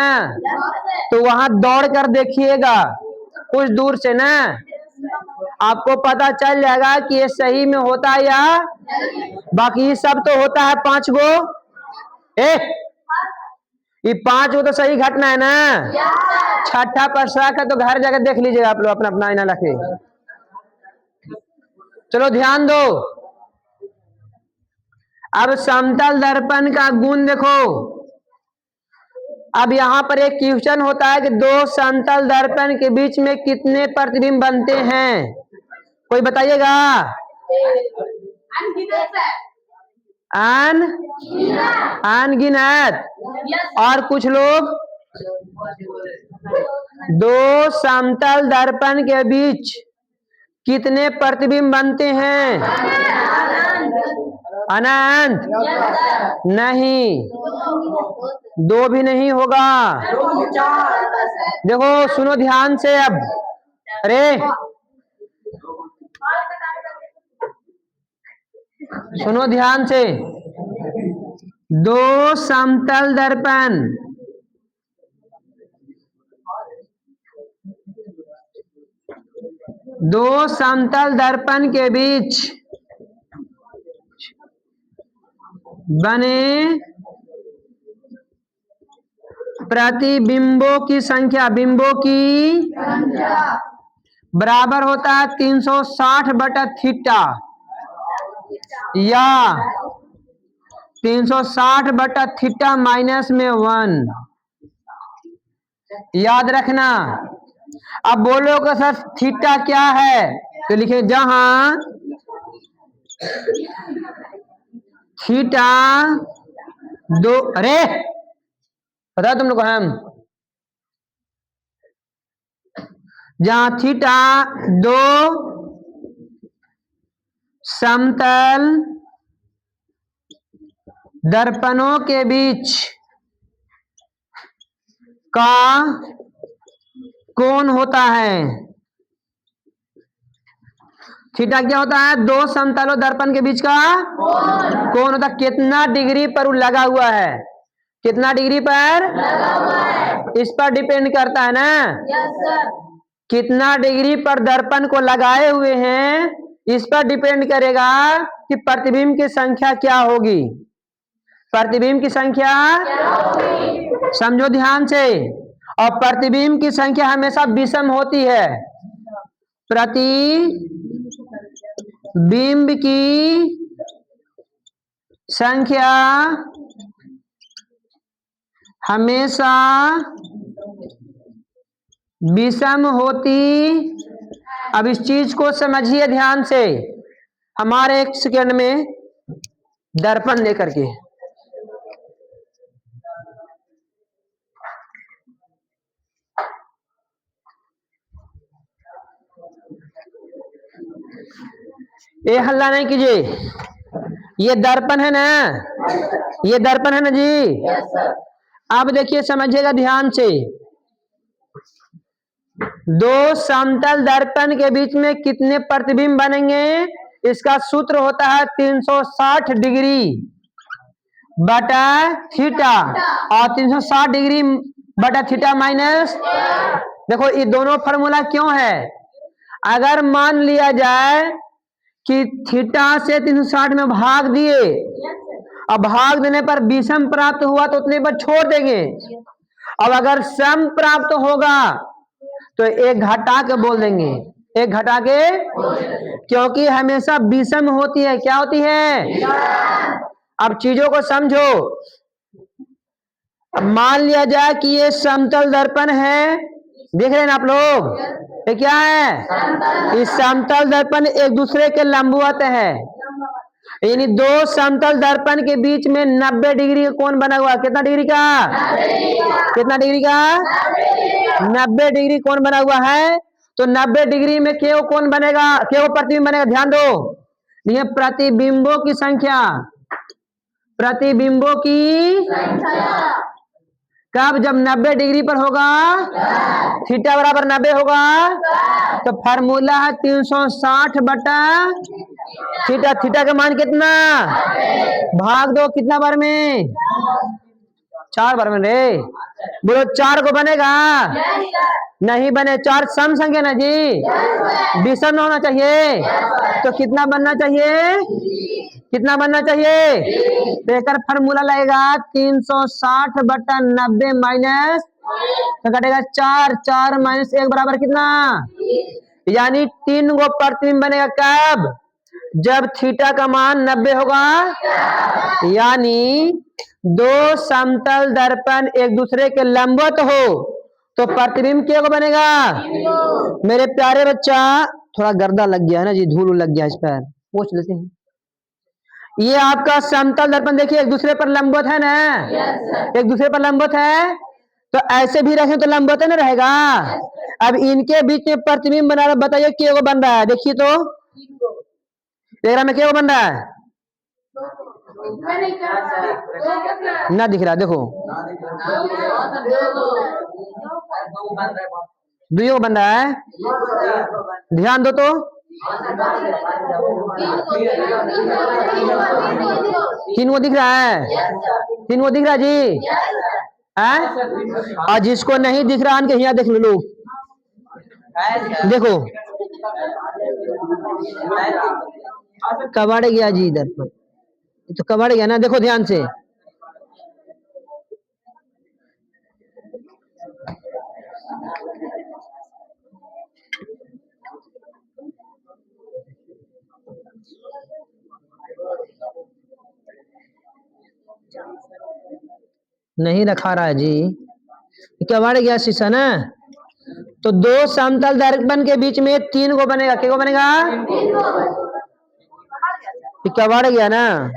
तो वहां दौड़ कर देखिएगा कुछ दूर से ना, आपको पता चल जाएगा कि ये सही में होता है या बाकी सब तो होता है 5 गो। ये 5 गो तो सही घटना है ना। छठा पछा का तो घर जाकर देख लीजिएगा आप लोग अपना अपना आईना रखे। चलो ध्यान दो। अब समतल दर्पण का गुण देखो। अब यहाँ पर एक क्वेश्चन होता है कि दो समतल दर्पण के बीच में कितने प्रतिबिंब बनते हैं? कोई बताइएगा। अनगिनत। और कुछ लोग दो समतल दर्पण के बीच कितने प्रतिबिंब बनते हैं? अनंत। नहीं, 2 भी नहीं होगा। देखो सुनो ध्यान से अब। अरे सुनो ध्यान से। 2 समतल दर्पण दो समतल दर्पण के बीच बने प्रतिबिंबों की संख्या, बिंबों की बराबर होता है 360/थीटा या 360/थीटा -1। याद रखना। अब बोलोगे सर थीटा क्या है, तो लिखे जहां थीटा दो, अरे पता तुम लोग हम, जहां थीटा दो समतल दर्पणों के बीच का कोण होता है। थीटा क्या होता है? दो समतलों दर्पण के बीच का कोण होता है। कितना डिग्री पर लगा हुआ है, कितना डिग्री पर लगा हुआ है, इस पर डिपेंड करता है ना। Yes sir. कितना डिग्री पर दर्पण को लगाए हुए हैं, इस पर डिपेंड करेगा कि प्रतिबिंब की संख्या क्या होगी। प्रतिबिंब की संख्या क्या होगी, समझो ध्यान से। और प्रतिबिंब की संख्या हमेशा विषम होती है। प्रतिबिंब की संख्या हमेशा विषम होती। अब इस चीज को समझिए ध्यान से। हमारे एक सेकंड में दर्पण लेकर के, ये हल्ला नहीं कीजिए। ये दर्पण है ना, ये दर्पण है ना जी। अब देखिए समझिएगा ध्यान से। दो समतल दर्पण के बीच में कितने प्रतिबिंब बनेंगे, इसका सूत्र होता है 360 डिग्री बटा थीटा, और 360 डिग्री बटा थीटा माइनस। देखो ये दोनों फॉर्मूला क्यों है? अगर मान लिया जाए कि थीटा से 360 में भाग दिए, अब भाग देने पर विषम प्राप्त हुआ तो उतने पर छोड़ देंगे। अब अगर सम प्राप्त होगा तो एक घटा के बोल देंगे, एक घटा के, क्योंकि हमेशा विषम होती है। क्या होती है? अब चीजों को समझो। अब मान लिया जाए कि ये समतल दर्पण है, देख रहे हैं आप लोग, ये क्या है? इस समतल दर्पण एक दूसरे के लंबवत है, यानी दो समतल दर्पण के बीच में 90 डिग्री का कोण बना हुआ। कितना डिग्री का? कितना डिग्री का? 90 डिग्री कोण बना हुआ है। तो 90 डिग्री में क्यों कोण बनेगा, क्यों प्रतिबिंब बनेगा? ध्यान दो, ये प्रतिबिंबों की संख्या, प्रतिबिंबों की कब? जब 90 डिग्री पर होगा, थीटा बराबर 90 होगा, तो फार्मूला है 360 बटा थीटा। थीटा का मान कितना? भाग दो कितना बार में? 4 बार में रे। बोलो 4 को बनेगा? नहीं बने। 4 सम संख्या ना जी, विषम होना चाहिए। तो कितना बनना चाहिए? कितना बनना चाहिए? तो एक फार्मूला लगेगा 360 बटा 90 माइनस, तो कटेगा 4, 4 माइनस 1 बराबर कितना? यानी 3 गो प्रतिबिंब बनेगा। कब? जब थीटा का मान 90 होगा। यानी दो समतल दर्पण एक दूसरे के लंबवत हो तो प्रतिबिंब क्या बनेगा? मेरे प्यारे बच्चा, थोड़ा गर्दा लग गया है ना जी, धूल लग गया इस पर, पोंछ लेते हैं। ये आपका समतल दर्पण देखिए एक दूसरे पर लंबवत है ना, एक दूसरे पर लंबवत है, तो ऐसे भी रखें तो लंबवत है ना रहेगा। अब इनके बीच में प्रतिबिंब बना रहा, बताइए क्या बन रहा है? देखिए तो डायग्राम में क्या बन रहा है? ना दिख रहा, देखो दुइयों बन रहा है। ध्यान दो तो, तीन वो दिख रहा है, तीन वो दिख रहा है जी है। और जिसको नहीं दिख रहा है यहाँ देख लो लोग, देखो कबाड़ गया जी इधर पर, तो कबाड़ गया ना, देखो ध्यान से। नहीं रखा रहा है जी, कबाड़ गया शीशा ना। तो दो समतल दर्पण के बीच में 3 गो बनेगा, क्या गो बनेगा? कबाड़ गया ना,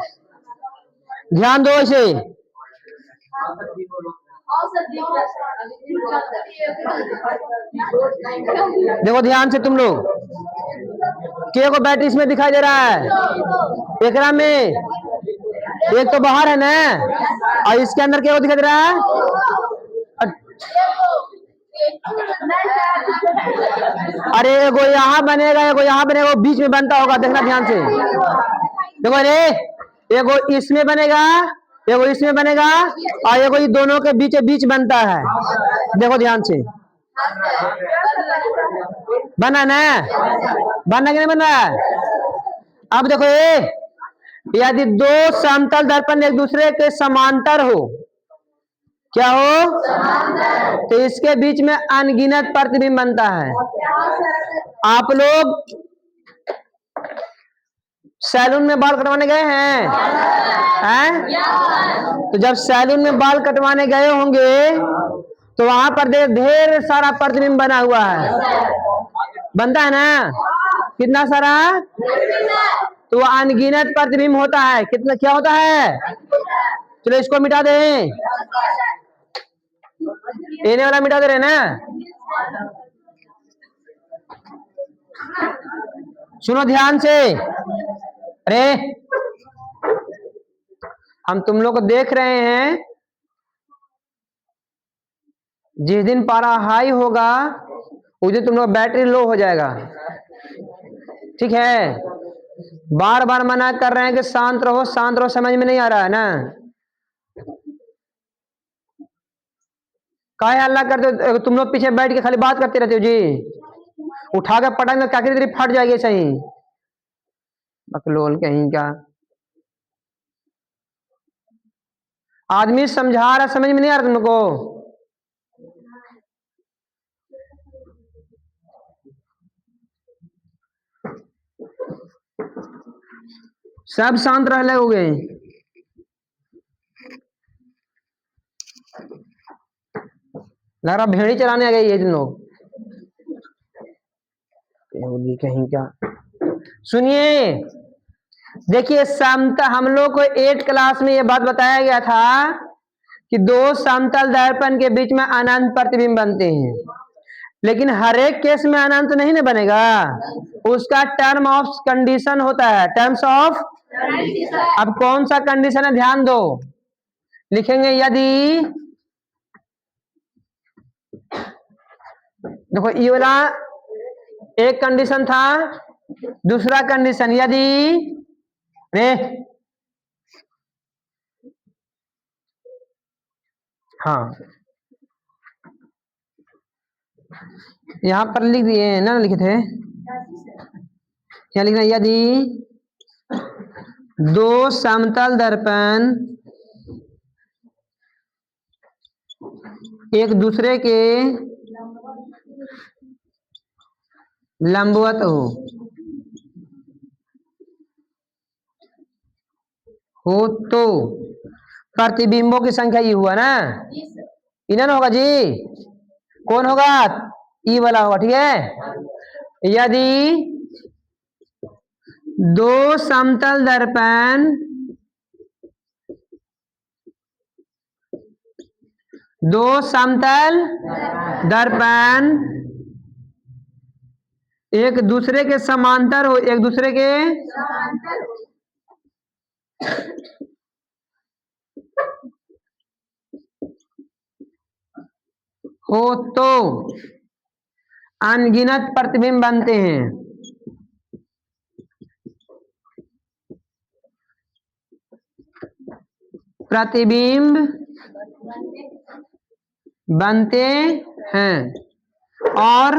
ध्यान दो इसे। देखो ध्यान से तुम लोग, के को बैटरी इसमें दिखाई दे रहा है, एकरा में एक तो बाहर है ना, और इसके अंदर क्या दिखाई दे रहा है? अरे एगो यहाँ बनेगा, एगो यहाँ बनेगा, बीच में बनता होगा, देखना ध्यान से। देखो अरे एगो इसमें बनेगा, एगो इसमें बनेगा, और एगो ये दोनों के बीच बीच बनता है। देखो ध्यान से, बना ना, बनना कि नहीं बनना? अब देखो यदि दो समतल दर्पण एक दूसरे के समांतर हो, क्या हो? तो इसके बीच में अनगिनत प्रतिबिंब बनता है। आप लोग सैलून में बाल कटवाने गए हैं? तो जब सैलून में बाल कटवाने गए होंगे तो वहां पर ढेर सारा प्रतिबिंब बना हुआ है, बनता है ना? कितना सारा? तो वो अनगिनत प्रतिबिंब होता है। कितना क्या होता है? चलो इसको मिटा दें, एने वाला मिटा दे रहे ना। सुनो ध्यान से, अरे हम तुम लोग को देख रहे हैं, जिस दिन पारा हाई होगा उस दिन तुम लोग बैटरी लो हो जाएगा, ठीक है? बार बार मना कर रहे हैं कि शांत रहो शांत रहो, समझ में नहीं आ रहा है ना? काहे हल्ला करते हो? तुम लोग पीछे बैठ के खाली बात करते रहते हो जी, उठा के पटांगे क्या तेरी फट जाएगी सही, बकलोल कहीं का। आदमी समझा रहा, समझ में नहीं आ रहा तुमको? सब शांत रह लोगे? लग रहा भेड़ी चलाने आ गई है तुम लोग कहीं का। सुनिए, देखिए समतल, हम लोग को 8 क्लास में ये बात बताया गया था कि दो समतल दर्पण के बीच में अनंत प्रतिबिंब बनते हैं, लेकिन हर एक केस में अनंत नहीं ना बनेगा, उसका टर्म ऑफ कंडीशन होता है, टर्म्स ऑफ। अब कौन सा कंडीशन है ध्यान दो, लिखेंगे यदि, देखो ये वाला एक कंडीशन था, दूसरा कंडीशन यदि रे, हाँ यहां पर लिख दिए ना, लिखे थे क्या लिखना? यदि दो समतल दर्पण एक दूसरे के लंबवत हो तो प्रतिबिंबों की संख्या ये हुआ ना, इन्हें होगा जी, कौन होगा? ई वाला होगा, ठीक है? यदि दो समतल दर्पण एक दूसरे के समांतर हो, एक दूसरे के हो तो अनगिनत प्रतिबिंब बनते हैं। प्रतिबिंब बनते हैं और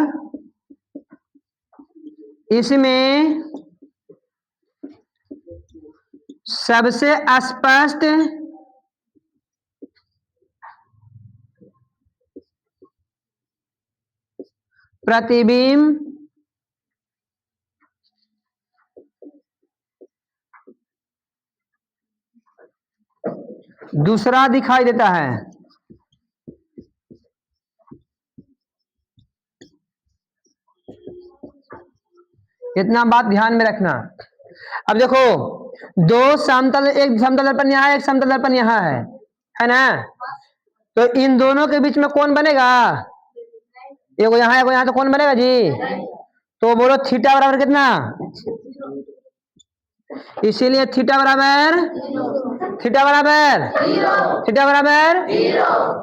इसमें सबसे स्पष्ट प्रतिबिंब दूसरा दिखाई देता है। इतना बात ध्यान में रखना। अब देखो, दो समतल, एक समतल दर्पण यहाँ है, एक समतल दर्पण यहाँ है ना? तो इन दोनों के बीच में कौन बनेगा? एगो यहाँ, एगो यहाँ, तो कौन बनेगा जी? तो बोलो थीटा बराबर कितना? इसीलिए थीटा बराबर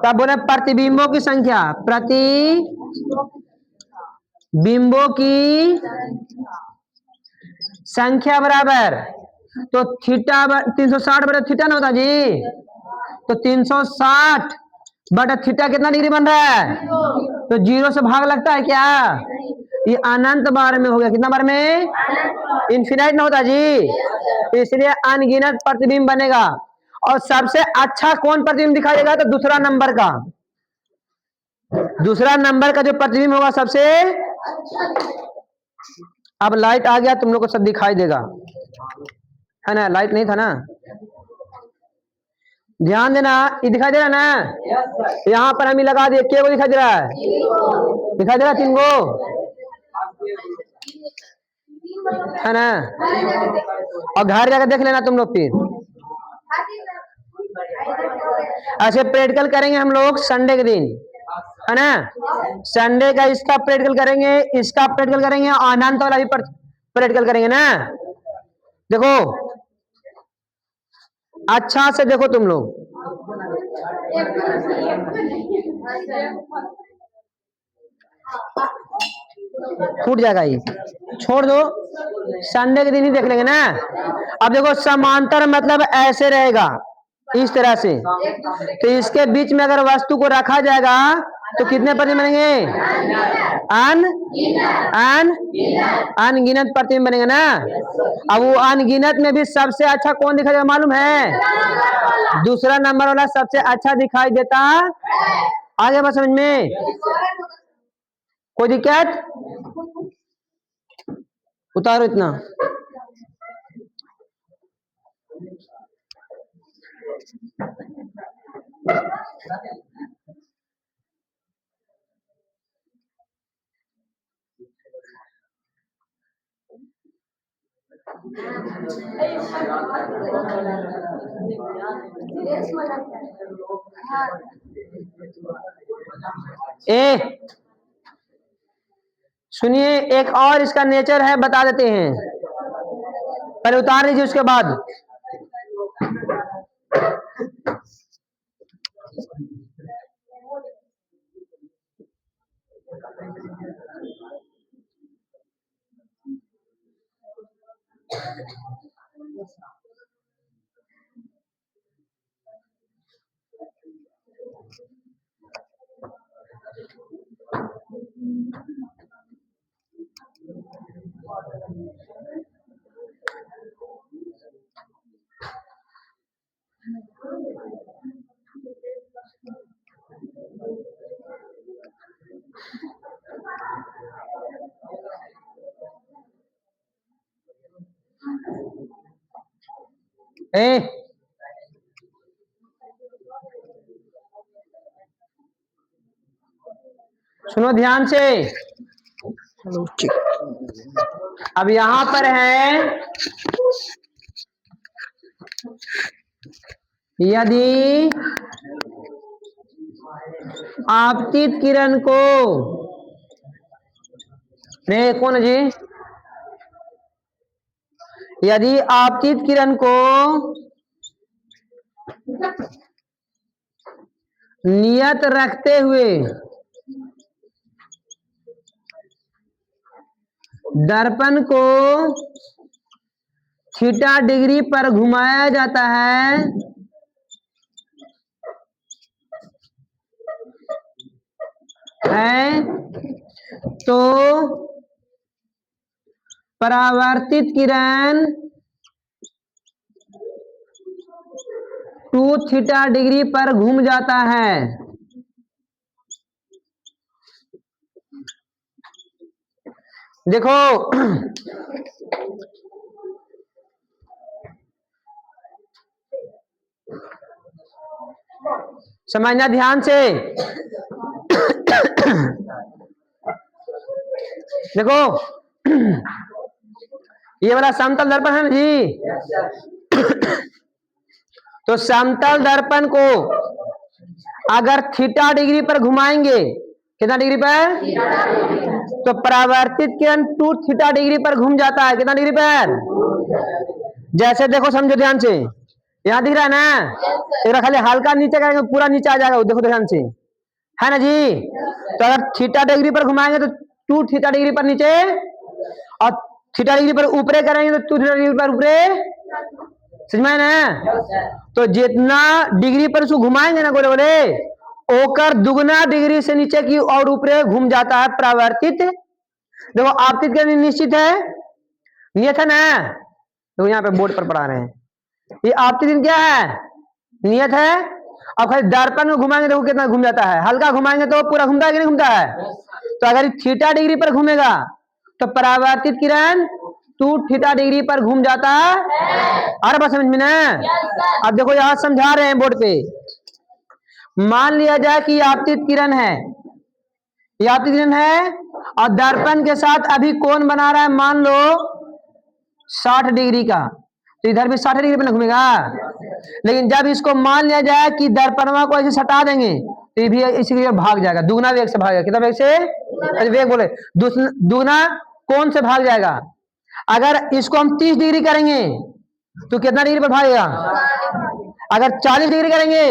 तब बोले प्रतिबिंबों की संख्या, प्रतिबिंबों की संख्या बराबर, तो थीटा 360 बटा थीटा ना होता जी? तो 360 बटा थीटा कितना डिग्री बन रहा है? तो 0 से भाग लगता है क्या? ये अनंत बार में हो गया। कितना बार में? इन्फिनाइट ना होता जी? इसलिए अनगिनत प्रतिबिंब बनेगा। और सबसे अच्छा कौन प्रतिबिंब दिखाई देगा? तो दूसरा नंबर का जो प्रतिबिंब होगा सबसे। अब लाइट आ गया, तुम लोग को सब दिखाई देगा, है ना? लाइट नहीं था ना, ध्यान देना। ये दिखाई दे रहा ना? यहाँ पर हम लगा दिए, क्या दिखाई दे रहा है? दिखाई दे रहा 3 गो, है ना? और घर जाकर देख लेना तुम लोग। फिर ऐसे प्रैक्टिकल करेंगे हम लोग संडे के दिन, है ना? संडे का इसका प्रैक्टिकल करेंगे, इसका प्रैक्टिकल करेंगे, अनंत वाला भी प्रैक्टिकल करेंगे ना। देखो अच्छा से देखो तुम लोग, फूट जाएगा ये, छोड़ दो, संडे के दिन ही देख लेंगे ना। अब देखो समांतर मतलब ऐसे रहेगा, इस तरह से। तो इसके बीच में अगर वस्तु को रखा जाएगा तो कितने प्रतिबिंब बनेंगे? अनगिनत प्रतिबिंब बनेंगे ना। अब वो अनगिनत में भी सबसे अच्छा कौन दिखाई देगा मालूम है? दूसरा नंबर वाला सबसे अच्छा दिखाई देता। आगे बात समझ में? कोई दिक्कत? उतारो इतना। सुनिए, एक और इसका नेचर है, बता देते हैं। पहले उतार लीजिए, उसके बाद सुनो ध्यान से। अब यहां पर है, यदि आपतित किरण को, नहीं कौन जी, यदि आपतित किरण को नियत रखते हुए दर्पण को थीटा डिग्री पर घुमाया जाता है तो परावर्तित किरण 2 थीटा डिग्री पर घूम जाता है। देखो समझना ध्यान से। देखो ये वाला समतल दर्पण है ना जी। तो समतल दर्पण को अगर थीटा डिग्री पर घुमाएंगे, कितना डिग्री पर, तो परावर्तित किरण 2 थीटा डिग्री पर घूम जाता है। कितना डिग्री पर? जैसे देखो समझो ध्यान से, यहाँ दिख रहा है ना, एक खाली हल्का नीचे करेंगे पूरा नीचे आ जाएगा, देखो ध्यान से, है ना जी। तो अगर थीटा डिग्री पर घुमाएंगे तो 2 थीटा डिग्री पर नीचे, और थीटा डिग्री पर ऊपरे करेंगे तो 2 थीटा डिग्री पर ऊपरे। समझ में ना? तो जितना डिग्री पर उसको घुमाएंगे ना गोले गोले, ओकर दुगना डिग्री से नीचे की और ऊपरे घूम जाता है परावर्तित। देखो आपतित किरण निश्चित है, नियत है ना। तो यहाँ पे बोर्ड पर पढ़ा रहे हैं, ये आपतित किरण क्या है, नियत है। अब खाली दर्पण को घुमाएंगे देखो कितना घूम जाता है, हल्का घुमाएंगे तो पूरा घूमता है कि नहीं घूमता है। तो अगर थीटा डिग्री पर घूमेगा तो परावर्तित किरण 2 थीटा डिग्री पर घूम जाता है। अरे बात समझ में ना? अब देखो यहां समझा रहे हैं बोर्ड पे। मान लिया जाए कि आपतित किरण है, ये आपतित किरण है और दर्पण के साथ अभी कोण बना रहा है, मान लो 60 डिग्री का, तो इधर भी 60 डिग्री पर घूमेगा। लेकिन जब इसको मान लिया जाए कि दर्पणवा को ऐसे सटा देंगे तो ये भी इसी की भाग जाएगा, दुगना वेग से भागेगा। कितना वेग से? वेग बोले दुगना कोण से भाग जाएगा। अगर इसको हम 30 डिग्री करेंगे तो कितना डिग्री पर भागेगा? अगर 40 डिग्री करेंगे,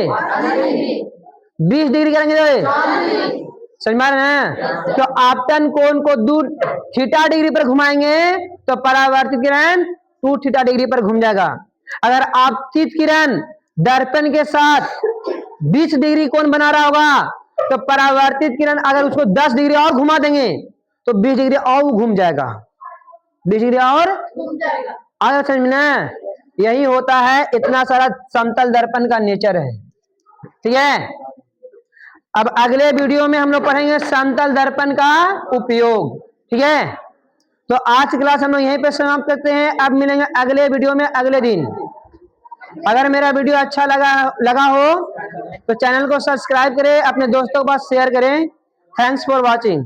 20 डिग्री करेंगे तो समझ में आ रहे हैं? तो आपतन कोण को 2 थीटा डिग्री पर घुमाएंगे तो परावर्तित किरण 2 थीटा डिग्री पर घूम जाएगा। अगर आपतित किरण दर्पण के साथ 20 डिग्री कोण बना रहा होगा तो परावर्तित किरण अगर उसको 10 डिग्री और घुमा देंगे तो 20 डिग्री और घूम जाएगा, 20 डिग्री और घूम जाएगा। आगे समझ में? यही होता है, इतना सारा समतल दर्पण का नेचर है। ठीक है, अब अगले वीडियो में हम लोग पढ़ेंगे समतल दर्पण का उपयोग। ठीक है, तो आज की क्लास हम लोग यहीं पे समाप्त करते हैं। अब मिलेंगे अगले वीडियो में अगले दिन। अगर मेरा वीडियो अच्छा लगा हो तो चैनल को सब्सक्राइब करें, अपने दोस्तों के पास शेयर करें। Thanks for watching.